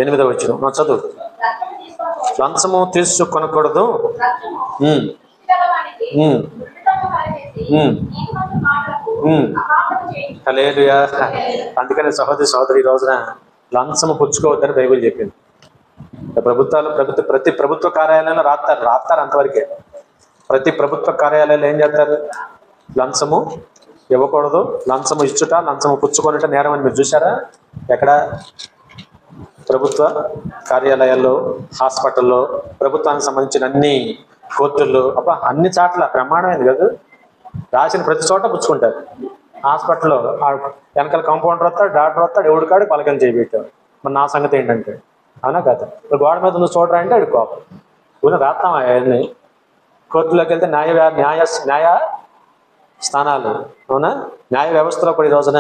8వ వచనం. చదువు. లంచము తీసుకొనకూడదు. హల్లెలూయా. అందుకని సహోదరి ఈ రోజున లంచము పుచ్చుకోవద్దని బైబిల్ చెప్పింది. ప్రతి ప్రభుత్వ కార్యాలయంలో రాస్తారు అంతవరకే. ప్రతి ప్రభుత్వ కార్యాలయాలు ఏం చేస్తారు? లంచము ఇవ్వకూడదు, లంచము ఇచ్చుట, లంచము పుచ్చుకొనుట నేరం అని మీరు చూసారా? ఎక్కడ? ప్రభుత్వ కార్యాలయాల్లో, హాస్పిటల్లో, ప్రభుత్వానికి సంబంధించిన అన్ని కోర్టుల్లో, అన్ని చాట్ల ప్రమాణమైంది కదా. రాసిన ప్రతి చోట పుచ్చుకుంటారు. హాస్పిటల్లో వెనకాల కాంపౌండర్ వస్తాడు, డాక్టర్ వస్తాడు, ఎవడు కాడు పలకలు చేయబెట్టాడు. మరి నా సంగతి ఏంటంటే, అవునా కదా? ఇప్పుడు గోడ మీద నువ్వు చూడరా అంటే అడుగు కోపం. ఊళ్ళో రాస్తాం అవన్నీ. కోర్టులోకి వెళ్తే న్యాయ స్థానాలు, అవునా? న్యాయ వ్యవస్థలో కూడా ఈ రోజున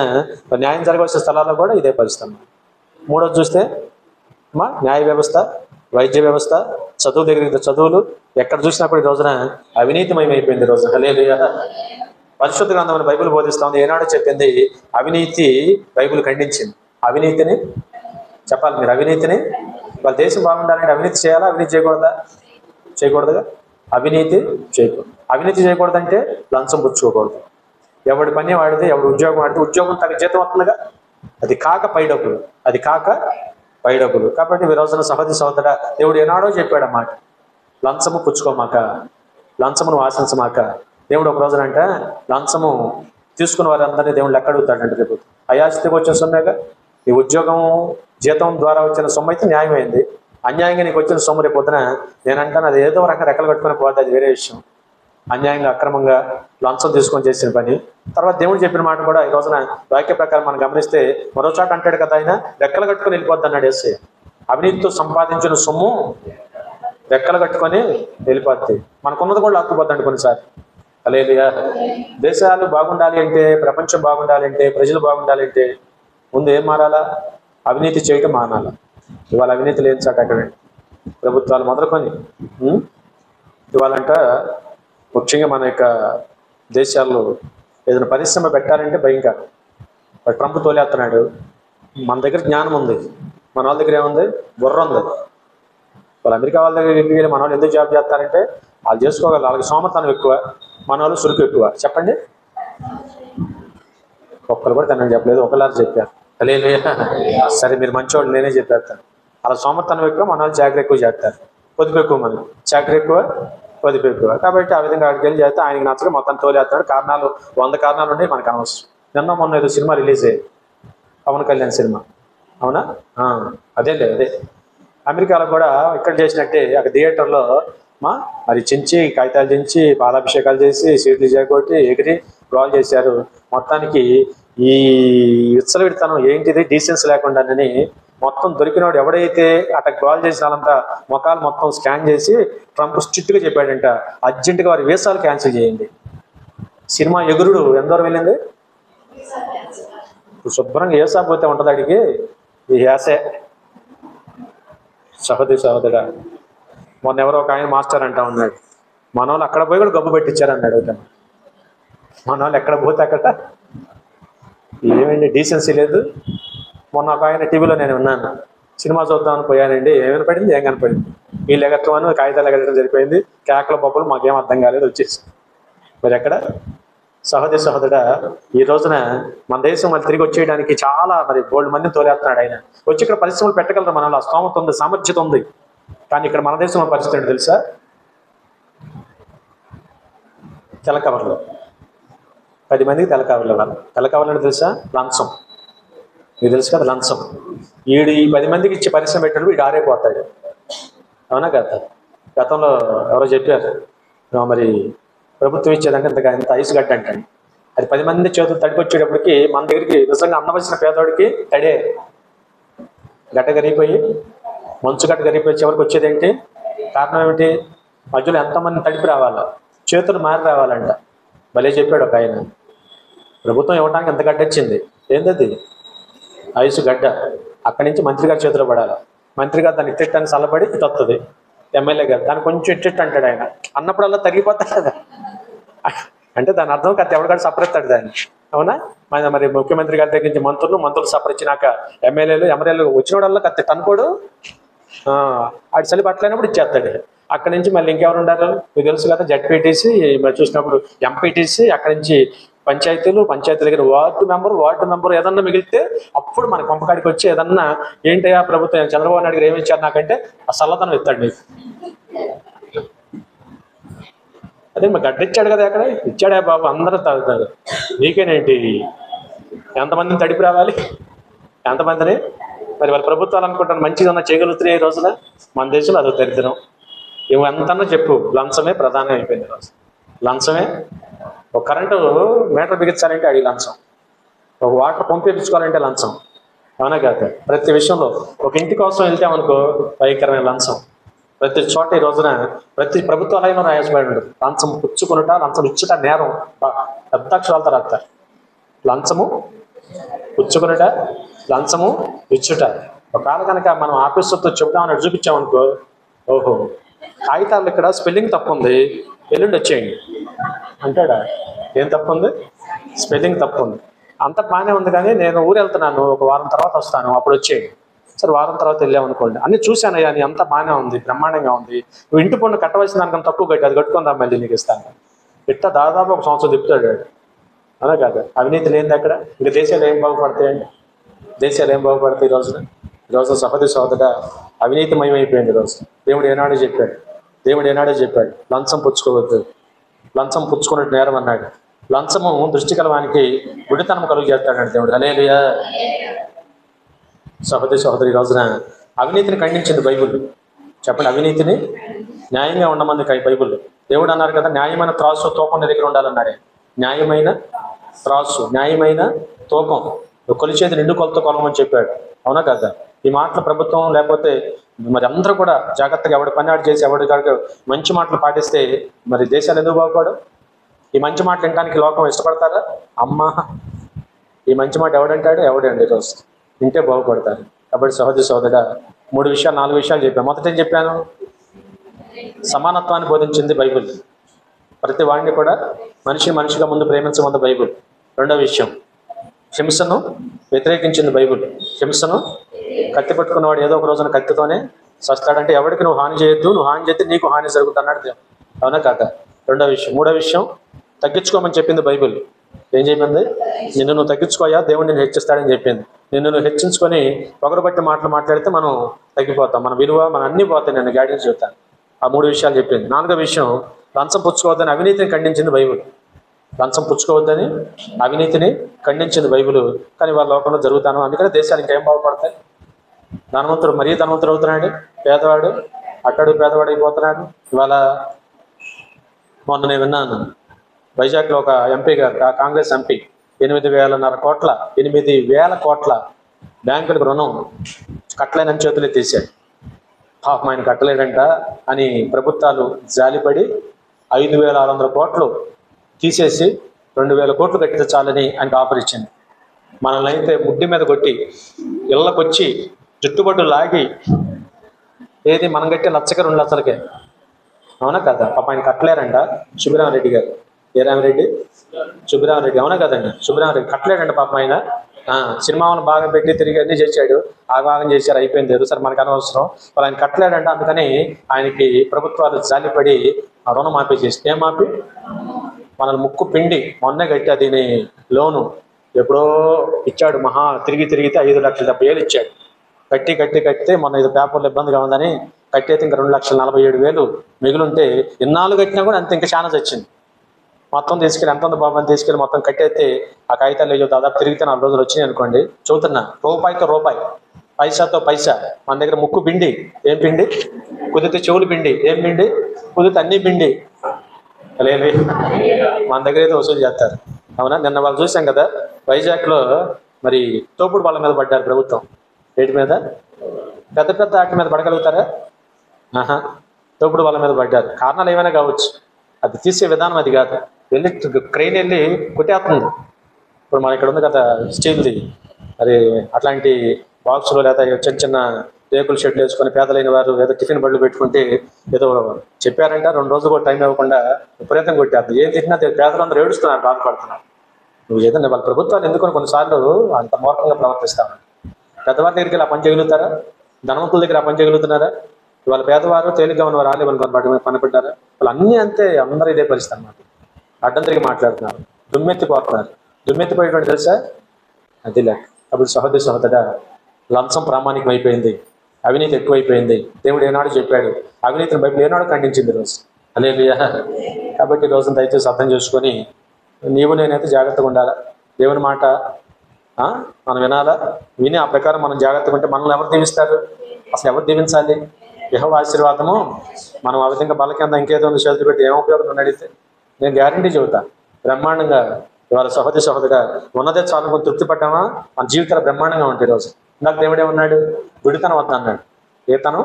న్యాయం జరగవలసిన స్థలాల్లో కూడా ఇదే పరిస్థితి. 3వది చూస్తే న్యాయ వ్యవస్థ, వైద్య వ్యవస్థ, చదువు దగ్గర చదువులు, ఎక్కడ చూసినా కూడా ఈ రోజున అవినీతిమయమైపోయింది. ఈ రోజున హల్లెలూయా. పరిశుద్ధ గ్రంథం బైబిల్ బోధిస్తా ఉంది. ఏనాడు చెప్పింది అవినీతి, బైబిల్ ఖండించింది. అవినీతిని చెప్పాలి మీరు. అవినీతిని, వాళ్ళ దేశం బాగుండాలంటే అవినీతి చేయాలా? అవినీతి చేయకూడదుగా. అవినీతి చేయకూడదు. అవినీతి చేయకూడదంటే లంచం పుచ్చుకోకూడదు. ఎవడి పని వాడితే, ఎవడు ఉద్యోగం వాడితే ఉద్యోగం తగ్గ జీతం వస్తుందిగా. అది కాక పై డబ్బులు. కాబట్టి ఈ రోజున సహోదర, దేవుడు ఏనాడో చెప్పాడు అన్నమాట, లంచము పుచ్చుకోమాక, లంచమును ఆశించమాక. దేవుడు ఒక రోజునంట లంచము తీసుకున్న వారందరినీ దేవుడు లెక్క అడుగుతాడంటే, రేపు అయాచితకు వచ్చిన సొమ్మేగా. నీ ఉద్యోగం జీతం ద్వారా వచ్చిన సొమ్ము అయితే న్యాయమైంది. అన్యాయంగా నీకు వచ్చిన సొమ్ము రేపు పొద్దున నేనంటాను అది ఏదో రకంగా రెక్కలు కట్టుకుని పోతే అది వేరే విషయం. అన్యాయంగా, అక్రమంగా లంచం తీసుకొని చేసిన పని. తర్వాత దేవుడు చెప్పిన మాట కూడా ఈ రోజున వాక్య ప్రకారం మనం గమనిస్తే మరో చాట అంటాడు కదా, ఆయన రెక్కలు కట్టుకొని వెళ్ళిపోద్ది అన్నాడు యేసయ్య. అవినీతితో సంపాదించిన సొమ్ము రెక్కలు కట్టుకొని వెళ్ళిపోద్ది. మనకున్నది కూడా లాక్కుపోద్దండి కొన్నిసార్లు. హల్లెలూయా. దేశాలు బాగుండాలి అంటే, ప్రపంచం బాగుండాలి అంటే, ప్రజలు బాగుండాలి అంటే ముందు ఏం మారాలా? అవినీతి చేయటం మానాలా. ఇవాళ అవినీతి లేని చాట అక్కడండి. ప్రభుత్వాలు మొదలుకొని ఇవాళంట ముఖ్యంగా మన యొక్క దేశాల్లో ఏదైనా పరిశ్రమ పెట్టాలంటే భయంకరం. ట్రంప్ తోలేస్తున్నాడు. మన దగ్గర జ్ఞానం ఉంది, మన వాళ్ళ దగ్గర ఏముంది? బుర్ర ఉంది. వాళ్ళు అమెరికా వాళ్ళ దగ్గరికి వెళ్ళి మన వాళ్ళు ఎందుకు జాబ్ చేస్తారంటే వాళ్ళు చేసుకోగలరు. వాళ్ళకి సోమతనం ఎక్కువ, మన వాళ్ళు సురుకు ఎక్కువ. చెప్పండి. ఒక్కరు కూడా తనని చెప్పలేదు, ఒకలారు చెప్పారు. హల్లెలూయా. సరే మీరు మంచివాళ్ళు, నేనే చెప్పేస్తాను. అలా సోమతనం ఎక్కువ, మన వాళ్ళు చాకరీ ఎక్కువ చేస్తారు. పొదుపు ఎక్కువ, మనకి చాకరీ ఎక్కువ, పొదుపు ఎక్కువ. కాబట్టి ఆ విధంగా అక్కడికి వెళ్ళి చేస్తే ఆయనకి నచ్చక మొత్తం తోలేస్తాడు. కారణాలు 100 కారణాలు ఉన్నాయి, మనకు అనవసరం. మొన్న ఏదో సినిమా రిలీజ్ అయ్యింది, పవన్ కళ్యాణ్ సినిమా, అవునా? అదే అమెరికాలో కూడా ఇక్కడ చేసినట్టే అక్కడ థియేటర్లో మరి చించి, కాగితాలు చించి, పాలాభిషేకాలు చేసి, సీట్లు చేకొట్టి, ఎగిరి గోల్ చేశారు. మొత్తానికి ఈ విచ్చలవిడితనం ఏంటిది, డీసెన్స్ లేకుండానని మొత్తం దొరికినవాడు ఎవడైతే అట కాల్ చేసిన వాళ్ళంతా మొఖాలు మొత్తం స్కాన్ చేసి ట్రంప్ స్ట్రిక్ట్గా చెప్పాడంట, అర్జెంటుగా వారి వీసాలు క్యాన్సిల్ చేయండి. సినిమా ఎగురుడు ఎంతవరకు వెళ్ళింది? శుభ్రంగా ఏసా పోతే ఉంటుంది అడిగి ఈ యాసే. సహోదరా, మొన్న ఎవరో ఒక ఆయన మాస్టర్ అంటా ఉన్నాడు, మన వాళ్ళు అక్కడ పోయి కూడా గబ్బు పెట్టించారన్నాడు. మన వాళ్ళు ఎక్కడ పోతే అక్కడ ఏమైంది, డీసెన్సీ లేదు. మొన్న ఒక ఆయన టీవీలో నేను ఉన్నాను, సినిమా చూద్దామని పోయానండి, ఏమైనా పడింది, ఏం కనపడింది, వీళ్ళు ఎగట్టమని కాగితాలు ఎగట్టడం జరిపోయింది, కేకల పప్పులు మాకేం అర్థం కాలేదు, వచ్చేసి. మరి ఎక్కడ సహోదరా, ఈ రోజున మన దేశం మళ్ళీ తిరిగి వచ్చేయడానికి చాలా మరి బోల్డ్ మందిని తోలేస్తున్నాడు ఆయన. వచ్చి ఇక్కడ పరిశ్రమలు పెట్టగలరు, మనలో ఆ స్తోమత ఉంది, సామర్థ్యత ఉంది. కానీ ఇక్కడ మన దేశంలో పరిస్థితి ఏంటో తెలుసా? తెల్లకవర్లు 10 మందికి తెల్లకవర్లు ఇవ్వాలి. తెల్లకవర్లు అంటే తెలుసా? లంచం. మీకు తెలుసు కదా లంచం. ఈ 10 మందికి ఇచ్చి పరిశ్రమ పెట్టాడు, వీడు ఆరైపోతాడు. అవునా కదా? గతంలో ఎవరో చెప్పారు, మరి ప్రభుత్వం ఇచ్చేదంటే ఇంత ఐసు గడ్డ అంటాడు. అది 10 మంది చేతులు తడిపొచ్చేటప్పటికి మన దగ్గరికి నిజంగా అందవలసిన పేదవాడికి తడే గడ్డ కరిగిపోయి, మంచు గడ్డ కరిగిపోయి చివరికి వచ్చేది ఏంటి? కారణం ఏమిటి? మధ్యలో ఎంతమంది తడిపి రావాలా, చేతులు మారి రావాలంట. భలే చెప్పాడు ఒక ఆయన. ప్రభుత్వం ఇవ్వడానికి ఎంత గడ్డ వచ్చింది, ఏంటది? ఐసు గడ్డ. అక్కడి నుంచి మంత్రి గారి చేతిలో పడాలి. మంత్రి గారు దాన్ని ఇట్టని చల్లబడి ఇటు వస్తుంది. ఎమ్మెల్యే గారు దాన్ని కొంచెం ఇట్టిట్టు అంటాడు. ఆయన అన్నప్పుడల్లా తరిగిపోతాడు కదా. అంటే దాని అర్థం కత్తి ఎవరికాడు సపరెత్తాడు దాన్ని. అవునా? మరి ముఖ్యమంత్రి గారి దగ్గర నుంచి మంత్రులు సపరించినాక ఎమ్మెల్యేలు వచ్చినోడల్లా కత్తి తనుకోడు, ఆడు చలి పట్టలేనప్పుడు ఇచ్చేస్తాడు. అక్కడి నుంచి మళ్ళీ ఇంకెవరు ఉండారు మీకు తెలుసు కదా, జడ్పీటీసీ, మరి చూసినప్పుడు ఎంపీటీసీ, అక్కడి నుంచి పంచాయతీల దగ్గర వార్డు మెంబర్ ఏదన్నా మిగిలితే అప్పుడు మన పంపకాడికి వచ్చి ఏదన్నా ఏంటయ్యా ప్రభుత్వం చంద్రబాబు నాయుడు గారు ఏమి ఇచ్చారు నాకంటే ఆ చల్లదనం ఇస్తాడు మీకు. అదే మరి గడ్డ ఇచ్చాడు కదా, ఎక్కడ ఇచ్చాడా బాబు, అందరూ తాగుతారు, నీకేనేంటి? ఎంతమందిని తడిపి రావాలి, ఎంతమందిని? మరి వాళ్ళ ప్రభుత్వాలు అనుకుంటాను మంచిగా చేయగలుగుతున్నాయి. ఈ రోజున మన దేశంలో అదో దరిద్రం. ఎంతన్నా చెప్పు, లంచమే ప్రధానం అయిపోయింది. రోజు లంచమే. ఒక కరెంటు మీటర్ బిగించాలంటే అడిగి లంచం, ఒక వాటర్ పంపించుకోవాలంటే లంచం. అవునా కాదు? ప్రతి విషయంలో ఒక ఇంటి కోసం వెళ్తామనుకో భయంకరమైన లంచం. ప్రతి చోట ఈ రోజున ప్రతి ప్రభుత్వాలయంలో రాయబడి ఉండదు, లంచం పుచ్చుకునుట, లంచం ఇచ్చుట నేరం. పెద్ద అక్షరాలతో రాస్తారు, లంచము పుచ్చుకునుట, లంచము ఇచ్చుట. ఒకవేళ కనుక మనం ఆఫీసుతో చెబుదామని చూపించామనుకో, ఓహో కాగితాలు ఇక్కడ స్పెల్లింగ్ తప్పు ఉంది, ఎల్లుండి వచ్చేయండి అంటాడా? ఏం తప్పు ఉంది? స్పెల్లింగ్ తప్పు ఉంది. అంత బాగానే ఉంది, కానీ నేను ఊరు వెళ్తున్నాను, ఒక వారం తర్వాత వస్తాను, అప్పుడు వచ్చేయండి. సరే వారం తర్వాత వెళ్ళామనుకోండి, అన్ని చూశానయ్యా, నీ అంతా బాగానే ఉంది, బ్రహ్మాండంగా ఉంది, నువ్వు ఇంటి పన్ను కట్టవలసిన దానికన్నా తక్కువ కట్టి అది కట్టుకొని రా, మళ్ళీ నీకు ఇస్తాను. ఇట్లా దాదాపు ఒక సంవత్సరం తిప్పుతాడు. అలా కాదు, అవినీతి లేనిది అక్కడ ఇంకా దేశాలు ఏం బాగుపడతాయండి? దేశాలు ఏం బాగుపడతాయి? ఈ రోజు సహోదరా, అవినీతిమయమైపోయింది. ఈరోజు దేవుడు ఏనాడే చెప్పాడు లంచం పుచ్చుకోవద్దు, లంచం పుచ్చుకున్నట్టు నేరం అన్నాడు. లంచము దృష్టి కలవానికి గుడితనం కలుగు చేస్తాడు దేవుడు. హల్లెలూయా. సహోదరి, ఈ రోజున అవినీతిని ఖండించింది బైబిల్. చెప్పండి, అవినీతిని న్యాయంగా ఉండమంది బైబిల్. దేవుడు అన్నారు కదా, న్యాయమైన త్రాసు తూకం నీ దగ్గర ఉండాలన్నాడే. న్యాయమైన త్రాసు, న్యాయమైన తూకం, కొలిచేది నిండు కొలతో కొలమని చెప్పాడు. అవునా కదా? ఈ మాటలు ప్రభుత్వం లేకపోతే మరి అందరూ కూడా జాగ్రత్తగా ఎవడి పని ఆడు చేసి ఎవడి కాడికి మంచి మాటలు పాటిస్తే మరి దేశాలు ఎందుకు బాగుపడు? ఈ మంచి మాటలు వినడానికి లోకం ఇష్టపడతారా? అమ్మా, ఈ మంచి మాట ఎవడంటాడు? ఎవడండి? ఈరోజు వింటే బాగుపడతారు. కాబట్టి సహోదరా, 4 విషయాలు చెప్పాను. మొదట ఏం చెప్పాను? సమానత్వాన్ని బోధించింది బైబిల్. ప్రతి వాడిని కూడా మనిషిగా ముందు ప్రేమించమంది బైబిల్. రెండో విషయం, హింసను వ్యతిరేకించింది బైబిల్. హింసను కత్తి పట్టుకున్నవాడు ఏదో ఒక రోజున కత్తితోనే చస్తాడంటే ఎవరికి నువ్వు హాని చేయొద్దు, నువ్వు హాని చేస్తే నీకు హాని జరుగుతున్నాడు దేవుడు. అవునా కాక? రెండో విషయం. మూడో విషయం, తగ్గించుకోమని చెప్పింది బైబిల్. ఏం చెప్పింది? నిన్ను నువ్వు తగ్గించుకోయా, దేవుడు నిన్ను హెచ్చిస్తాడని చెప్పింది. నిన్ను నువ్వు హెచ్చించుకొని ఒకరు బట్టి మాట్లాడితే మనం తగ్గిపోతాం, మన విలువ మన అన్నీ పోతాయి. నేను గైడెన్స్ చెప్తాను. ఆ 3 విషయాలు చెప్పింది. 4వ విషయం, లంచం పుచ్చుకోవద్దని అవినీతిని ఖండించింది బైబిల్. లంచం పుచ్చుకోవద్దని అవినీతిని ఖండించింది బైబిల్. కానీ వాళ్ళ లోకంలో జరుగుతాను, అందుకని దేశాలు ఇంకేం బాగుపడతాయి? ధనవంతుడు మరీ ధనవంతుడు అవుతున్నాడు, పేదవాడు అక్కడు పేదవాడు అయిపోతున్నాడు. ఇవాళ మొన్న నేను విన్నాను, వైజాగ్లో ఒక ఎంపీ గారు, కాంగ్రెస్ ఎంపీ 8,500 కోట్ల బ్యాంకులకు రుణం కట్టలేనని చేతులు ఎత్తేసాడు. పాపం ఆయన కట్టలేడంట అని ప్రభుత్వాలు జాలిపడి 5,600 కోట్లు తీసేసి 2,000 కోట్లు కట్టితే చాలని ఆయనకు ఆఫర్ ఇచ్చింది. మనల్ని అయితే ముడ్డి మీద కొట్టి ఇళ్ళకొచ్చి జుట్టుబడ్డు లాగి ఏది మనం కట్టే లచ్చకి 2 లక్షలకే, అవునా కదా? పాప ఆయన కట్టలేరంట. సుబ్బరామరెడ్డి గారు, ఏ రామరెడ్డి? సుబ్బరామరెడ్డి, అవునా కదండి? సుబ్బరామరెడ్డి కట్టలేడంట పాపం ఆయన. సినిమాలను బాగా పెట్టి తిరిగి అన్ని చేశాడు, ఆగం చేశారు, అయిపోయింది లేదు. సరే మనకు అనవసరం. వాళ్ళు ఆయన కట్టలేడంట. అందుకని ఆయనకి ప్రభుత్వాలు జాలిపడి రుణం మాఫీ చేసి, ఏం మాఫీ? మనల్ని ముక్కు పిండి మొన్నే కట్టి అదిని లోను ఎప్పుడో ఇచ్చాడు. తిరిగితే 5,70,000 ఇచ్చాడు. కట్టితే మొన్న ఇది పేపర్లో ఇబ్బందిగా ఉందని కట్టయితే ఇంకా 2,47,000 మిగులుంటే ఇన్నాళ్ళు కట్టినా కూడా అంత ఇంకా చాలా వచ్చింది. మొత్తం తీసుకెళ్ళి ఎంత ఉంది బాబు అని తీసుకెళ్ళి మొత్తం కట్టయితే ఆ కాగితాలు అయ్యో దాదాపు తిరిగితే 4 రోజులు వచ్చినాయి అనుకోండి. చూస్తున్నా రూపాయితో రూపాయి, పైసాతో పైసా. మన దగ్గర ముక్కు పిండి, ఏం పిండి? కుదిరితే చెవులు పిండి, ఏం పిండి? కుదిరితే అన్ని పిండి. లేదు, మన దగ్గర అయితే వసూలు చేస్తారు, అవునా? నిన్న వాళ్ళు చూసాం కదా, వైజాగ్లో మరి తోపుడు వాళ్ళ మీద పడ్డారు ప్రభుత్వం. వేటి మీద? పెద్ద పెద్ద ఆటి మీద పడగలుగుతారా? తోపుడు వాళ్ళ మీద పడ్డారు. కారణాలు ఏమైనా కావచ్చు, అది తీసే విధానం అది కాదు. వెళ్ళి క్రెయిన్ వెళ్ళి కొట్టేస్తుంది. ఇప్పుడు మన ఇక్కడ ఉంది కదా స్టీల్ది, అది అట్లాంటి బాక్సులు లేదా చిన్న చిన్న రేకుల షెడ్లు వేసుకొని పేదలైన వారు ఏదో టిఫిన్ బళ్ళు పెట్టుకుంటే ఏదో చెప్పారంట 2 రోజులు కూడా టైం ఇవ్వకుండా విపరీతం కొట్టేస్తుంది. ఏం తిట్టినా పేదలందరూ ఏడుస్తున్నారు, బాధపడుతున్నారు. నువ్వు ఏదన్నా వాళ్ళ ప్రభుత్వాలు ఎందుకని కొన్నిసార్లు అంత మూర్ఖంగా ప్రవర్తిస్తావు? పెద్దవారి దగ్గరికి ఇలా పని చేయగలుగుతారా? ధనవంతుల దగ్గర ఆ పని చేయగలుగుతున్నారా? వాళ్ళ పేదవారు తేలిగ్గా ఉన్నవారు రాలే వాళ్ళు పనిపెట్టారా? వాళ్ళు అన్నీ అంతే, అందరూ ఇదే పరిస్థితి అన్నమాట. అడ్డం తిరిగి మాట్లాడుతున్నారు, దుమ్మెత్తిపోతున్నారు. దుమ్మెత్తిపోయేటువంటి తెలుసా? అదిలే. అప్పుడు సహోదర లంచం ప్రామాణికం అయిపోయింది, అవినీతి ఎక్కువైపోయింది. దేవుడు ఏనాడు చెప్పాడు, అవినీతిని బైబిల్ ఏనాడు ఖండించింది ఈరోజు. హల్లెలూయా. కాబట్టి ఈ రోజున దయచేసి అర్థం చేసుకొని నీవు నేనైతే జాగ్రత్తగా ఉండాలా. దేవుని మాట మనం వినాలా. విని ఆ ప్రకారం మనం జాగ్రత్తగా ఉంటే మనల్ని ఎవరు దీవిస్తారు? అసలు ఎవరు దీవించాలి? యెహోవా ఆశీర్వాదము మనం ఆ విధంగా బల కింద ఇంకేదో చేతులు పెట్టి ఏం ఉపయోగం అడిగితే నేను గ్యారంటీ చెబుతా, బ్రహ్మాండంగా ఇవాళ సహోదరిగా ఉన్నదే చాలు కొంచెం తృప్తి పడ్డామా మన జీవితాలు బ్రహ్మాండంగా ఉంటాయి. ఈరోజు నాకు దేవుడే ఉన్నాడు, విడితనం వద్ద అన్నాడు. ఏ తనం?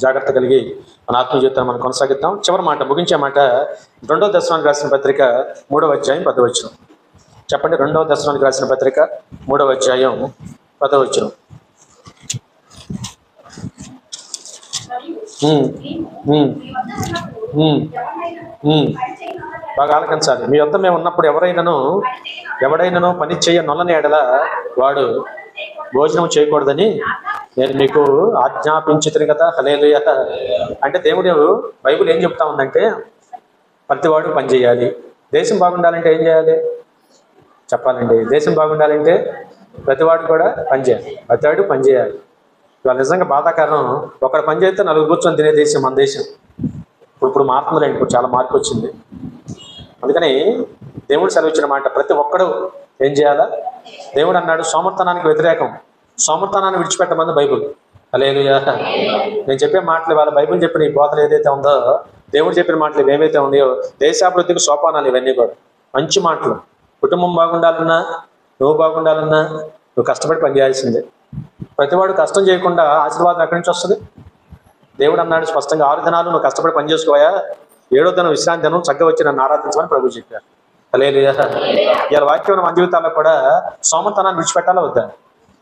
జాగ్రత్త కలిగి మన ఆత్మ జీవితాన్ని మనం కొనసాగిద్దాం. చివరి మాట, ముగించే మాట 2వ దశలోనికి రాసిన పత్రిక 3వ అధ్యాయం 10వ వచనం. చెప్పండి. 2వ దశలోనికి రాసిన పత్రిక 3వ అధ్యాయం 10వ వచనం. బాగా ఆలకించాలి. మీ వద్ద మేము ఉన్నప్పుడు ఎవడైనాను పని చేయ నొల్లని ఎడల వాడు భోజనం చేయకూడదని నేను మీకు ఆజ్ఞాపించుతాను కదా. హల్లెలూయా. అంటే దేవుడు బైబిల్ ఏం చెప్తా ఉందంటే ప్రతివాడు పని చేయాలి. దేశం బాగుండాలంటే ఏం చేయాలి చెప్పాలండి? దేశం బాగుండాలంటే ప్రతివాడు కూడా పని చేయాలి. ప్రతివాడు పని చేయాలి. ఇవాళ నిజంగా బాధాకరం, ఒకడు పని చేస్తే 4 కూర్చొని తినే దేశం మన దేశం. ఇప్పుడు మారుతుందండి, ఇప్పుడు చాలా మార్పు వచ్చింది. అందుకని దేవుడు సెలవిచ్చిన మాట, ప్రతి ఒక్కడు ఏం చేయాలా? దేవుడు అన్నాడు సోమర్తనానికి వ్యతిరేకం, సోమర్తనాన్ని విడిచిపెట్టమంది బైబిల్. హల్లెలూయా. నేను చెప్పే మాటలు వాళ్ళ బైబిల్ చెప్పిన ఈ బోధలు ఏదైతే ఉందో, దేవుడు చెప్పిన మాటలు ఏవైతే ఉన్నాయో దేశాభివృద్ధికి సోపానాలు ఇవన్నీ కూడా మంచి మాటలు. కుటుంబం బాగుండాలన్నా, నువ్వు బాగుండాలన్నా నువ్వు కష్టపడి పనిచేయాల్సిందే. ప్రతివాడు కష్టం చేయకుండా ఆశీర్వాదం ఎక్కడి నుంచి వస్తుంది? దేవుడు అన్నాడు స్పష్టంగా 6 దినాలు నువ్వు కష్టపడి పని చేసుకోయా, 7వ దినం విశ్రాంతి దినం చక్కగా వచ్చి నన్ను ఆరాధించమని ప్రభు చెప్పారు. హల్లెలూయా. ఇలా వాక్యం మన జీవితాల్లో కూడా సోమతనాన్ని విడిచిపెట్టాలా వద్దా?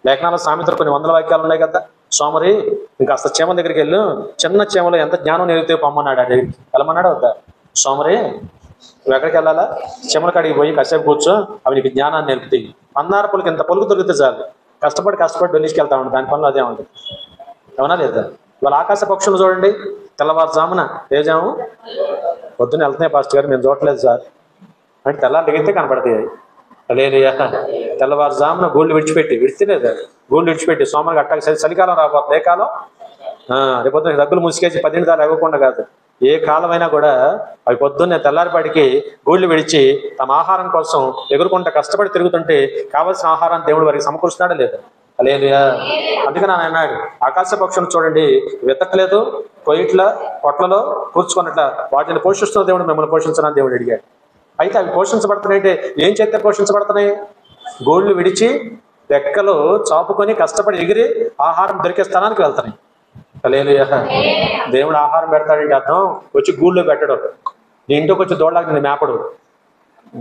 లేఖనాల సామెతలు కొన్ని 100 వాక్యాలు ఉన్నాయి కదా. సోమరి ఇంకా అసలు చీమల దగ్గరికి వెళ్ళు, చిన్న చీమలో ఎంత జ్ఞానం నేర్పితే పొమ్మన్నాడు. ఆ దగ్గరికి వెళ్ళమన్నాడు వద్దా? సోమరి నువ్వు ఎక్కడికి వెళ్ళాలా? చీమల కాడికి పోయి కాసేపు కూర్చో, అవి నీకు జ్ఞానాన్ని నేర్పుతాయి. 16 పలుకు ఇంత పలుకు దొరికితే చాలు, కష్టపడి డొల్లికి వెళ్తా ఉంటాడు. దాని పనిలో అదే ఉంటుంది, అవునా లేదా? వాళ్ళ ఆకాశ పక్షులు చూడండి, తెల్లవారుజామున ఏజాము పొద్దున్న వెళ్తున్నాయి పాస్టర్ గారు, మేము చూడలేదు సార్ అంటే తెల్లారు దిగితే కనపడతాయి. హల్లెలూయా. తెల్లవారుజామున గూళ్ళు విడిచిపెట్టి గూళ్ళు విడిచిపెట్టి సోమరికి అట్టాకి చలికాలం రాబోతుంది. ఏ కాలం? రేపొద్దున దగ్గులు ముసికేసి 10 దాకా ఇవ్వకుండా కాదు, ఏ కాలమైనా కూడా అవి పొద్దున్నే తెల్లారిపాటికి గూళ్ళు విడిచి తమ ఆహారం కోసం ఎగురుకుంటా కష్టపడి తిరుగుతుంటే కావాల్సిన ఆహారాన్ని దేవుడు వారికి సమకూరుస్తున్నాడా లేదా? హల్లెలూయా. అందుకని ఆయన అన్నాడు ఆకాశ పక్షులు చూడండి, వెతకలేదు, కొయ్యిట్ల పొట్లలో కూర్చుకున్నట్ల వాటిని పోషిస్తున్న దేవుడు మిమ్మల్ని పోషించడానికి దేవుడు అడిగాడు. అయితే అవి పోషించబడుతున్నాయంటే ఏం చేస్తే పోషించబడుతున్నాయి? గూళ్ళు విడిచి రెక్కలు చాపుకొని కష్టపడి ఎగిరి ఆహారం దొరికే స్థానానికి వెళ్తాయి. హల్లెలూయా. దేవుడు ఆహారం పెడతాడంటే అర్థం వచ్చి గూళ్ళో పెట్టడం, నీ ఇంటికి వచ్చి దోడలాగా నేను మేపడు.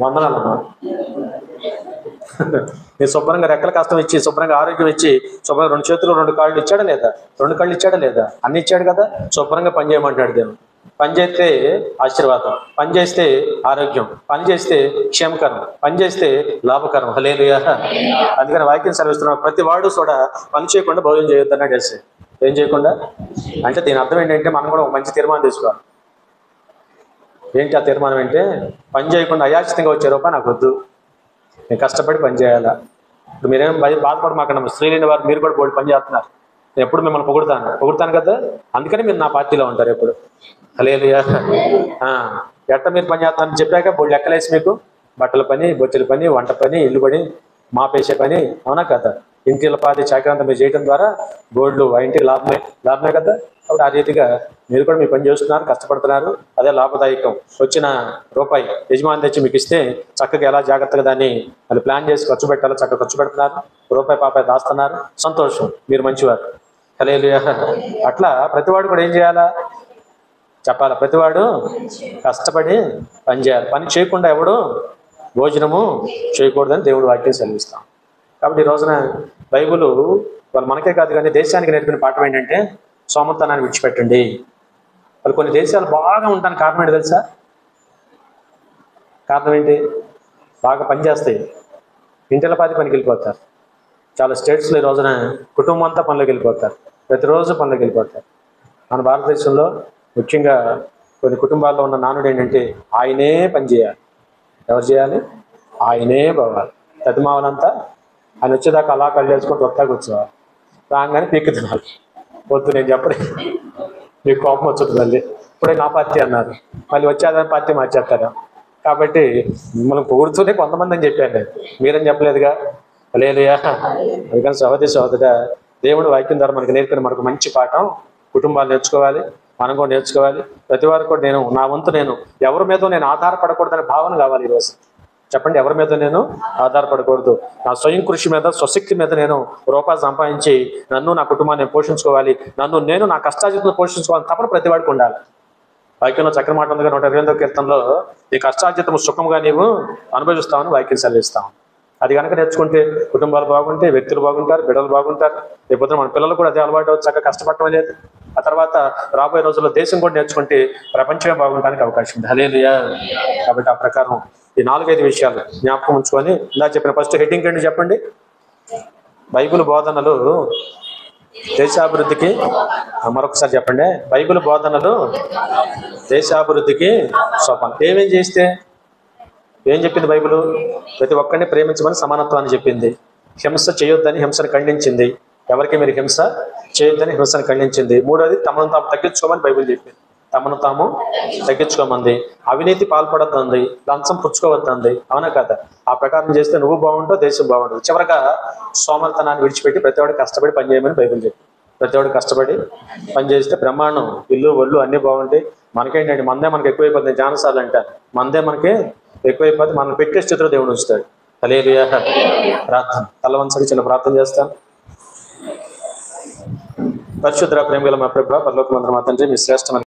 వందనాలమ్మా. నీ శుభ్రంగా రెక్కల కష్టం ఇచ్చి, శుభ్రంగా ఆరోగ్యం ఇచ్చి, శుభ్రంగా 2 చేతులు 2 కాళ్ళు ఇచ్చాడా లేదా? 2 కళ్ళు ఇచ్చాడా లేదా? అన్ని ఇచ్చాడు కదా. శుభ్రంగా పని చేయమంటాడు దేవుడు. పని చేస్తే ఆశీర్వాదం, పని చేస్తే ఆరోగ్యం, పని చేస్తే క్షేమకరం, పని చేస్తే లాభకరం. హల్లెలూయా. అందుకని వాక్యం సెలవిస్తున్నాడు, ప్రతి వాడు కూడా పని చేయకుండా భోజనం చేయొద్దన్నాడు యేసు. ఏం చేయకుండా అంటే దీని అర్థం ఏంటంటే మనం కూడా ఒక మంచి తీర్మానం తీసుకోవాలి. ఏంటి ఆ తీర్మానం అంటే, పని చేయకుండా అయాచితంగా వచ్చే రూపాయి నాకు వద్దు, నేను కష్టపడి పని చేయాలా. ఇప్పుడు మీరేం బాధపడమాకండి, స్త్రీలైన వారు మీరు కూడా బోల్డ్ పని చేస్తున్నారు. నేను ఎప్పుడు మిమ్మల్ని పొగుడుతాను కదా, అందుకని మీరు నా పార్టీలో ఉంటారు ఎప్పుడు. హల్లెలూయా. ఎట్ట మీరు పని చేస్తానని చెప్పాక బోల్డ్ లెక్కలేసి మీకు బట్టల పని, బొచ్చెల పని, వంట పని, ఇల్లు పని, మాపేసే పని, అవునా కదా. ఇంటిల పాతి చాకరంతా మీరు చేయడం ద్వారా గోల్డ్ ఆ ఇంటికి లాభమే కదా. కాబట్టి ఆ రీతిగా మీరు కూడా మీ పని చేస్తున్నారు, కష్టపడుతున్నారు, అదే లాభదాయకం. వచ్చిన రూపాయి యజమాని తెచ్చి మీకు ఇస్తే చక్కగా ఎలా జాగ్రత్తగా దాన్ని అది ప్లాన్ చేసి ఖర్చు పెట్టాలో చక్కగా ఖర్చు పెడుతున్నారు, రూపాయి పాపాయి దాస్తున్నారు, సంతోషం, మీరు మంచివారు. హల్లెలూయా. అట్లా ప్రతివాడు కూడా ఏం చేయాలా చెప్పాలా, ప్రతివాడు కష్టపడి పని చేయాలి. పని చేయకుండా ఎవడు భోజనము చేయకూడదని దేవుడు వాక్యం సెలవిస్తాం. కాబట్టి ఈ రోజున బైబిల్ వాళ్ళు మనకే కాదు కానీ దేశానికి నేర్పిన పాఠం ఏంటంటే సోమతనాన్ని విడిచిపెట్టండి. వాళ్ళు కొన్ని దేశాలు బాగా ఉండడానికి కారణం ఏంటి తెలుసా? కారణం ఏంటి? బాగా పనిచేస్తాయి, ఇంటిల పాతి పనికి వెళ్ళిపోతారు. చాలా స్టేట్స్లో ఈ రోజున కుటుంబం అంతా పనిలోకి వెళ్ళిపోతారు, ప్రతిరోజు పనిలోకి వెళ్ళిపోతారు. మన భారతదేశంలో ముఖ్యంగా కొన్ని కుటుంబాల్లో ఉన్న నానుడు ఏంటంటే ఆయనే పని చేయాలి. ఎవరు చేయాలి? ఆయనే పోవాలి. తదిమావలంతా ఆయన వచ్చేదాకా అలా కళ్ళు వేసుకుంటూ వస్తా కూర్చోవాలి, రాగానే పీక్కు తినాలి. వద్దు నేను చెప్పడే, మీకు కోపం వచ్చుతుందండి. ఇప్పుడే నా పార్టీ అన్నారు, మళ్ళీ వచ్చేదాని పార్టీ మార్చేస్తారు. కాబట్టి మిమ్మల్ని పొగుడుతూనే కొంతమంది అని చెప్పాను, మీరని చెప్పలేదుగా. హల్లెలూయా. అందుకని సహోదరుడా, దేవుడు వాక్యం ద్వారా మనకు నేర్పిన మనకు మంచి పాఠం. కుటుంబాలు నేర్చుకోవాలి, మనం కూడా నేర్చుకోవాలి. ప్రతి వారు కూడా నా వంతు నేను ఎవరి మీద నేను ఆధారపడకూడదనే భావన కావాలి ఈరోజు. చెప్పండి, ఎవరి మీద నేను ఆధారపడకూడదు. నా స్వయం కృషి మీద, స్వశక్తి మీద నేను రూపాయలు సంపాదించి నన్ను నా కుటుంబాన్ని పోషించుకోవాలి, నేను నా కష్టార్జితంలో పోషించుకోవాలి తప్పన ప్రతివాడికి ఉండాలి. వాక్యంలో చక్ర మాట ఉందిగా 128వ కీర్తనలో, ఈ కష్టార్జితము సుఖంగా నీవు అనుభవిస్తామని వాక్యం సెలవిస్తాం. అది కనుక నేర్చుకుంటే కుటుంబాలు బాగుంటే, వ్యక్తులు బాగుంటారు, బిడ్డలు బాగుంటారు. లేకపోతే మన పిల్లలు కూడా అదే అలవాటు చక్కగా కష్టపడటం లేదు. ఆ తర్వాత రాబోయే రోజుల్లో దేశం కూడా నేర్చుకుంటే ప్రపంచమే బాగుండడానికి అవకాశం ఉంది. హల్లెలూయా. కాబట్టి ఆ ప్రకారం ఈ 4-5 విషయాలు జ్ఞాపకం ఉంచుకొని ఇలా చెప్పిన ఫస్ట్ హెడ్డింగ్ ఏంటి చెప్పండి? బైబిల్ బోధనలు దేశాభివృద్ధికి. మరొకసారి చెప్పండి, బైబిల్ బోధనలు దేశాభివృద్ధికి సోపానం. ఏమేం చేస్తే ఏం చెప్పింది బైబిల్? ప్రతి ఒక్కరిని ప్రేమించమని, సమానత్వాన్ని చెప్పింది. హింస చేయొద్దని హింసను ఖండించింది. ఎవరికి మీరు హింస చేయొద్దని హింసను ఖండించింది. 3వది తమను తాము తగ్గించుకోమని బైబిల్ చెప్పింది. తమను తాము తగ్గించుకోమంది. అవినీతి పాల్పడద్దంది, లంచం పుచ్చుకోవద్దంది, అవునా కదా. ఆ ప్రకారం చేస్తే నువ్వు బాగుంటావు, దేశం బాగుంటుంది. చివరగా సోమరితనాన్ని విడిచిపెట్టి ప్రతివాడు కష్టపడి పని చేయమని బైబిల్ చెప్పింది. ప్రతివాడు కష్టపడి పని చేస్తే బ్రహ్మాండం, ఇల్లు ఒళ్ళు అన్నీ బాగుంటాయి. మనకేంటంటే మందే మనకి ఎక్కువైపోతుంది. జానసార్లు అంటారు, మందే మనకి ఎక్కువైపోతే మనం పెట్టే స్థితిలో దేవుడు ఉంచుతాడు. హల్లెలూయా. ప్రార్థన తలవంచడి చిన్న ప్రార్థన చేస్తాను. పరిశుద్ధ ప్రేమ గల మా ప్రభువా, పరలోకమందున్న మా తండ్రి, మీ శ్రేష్టమైన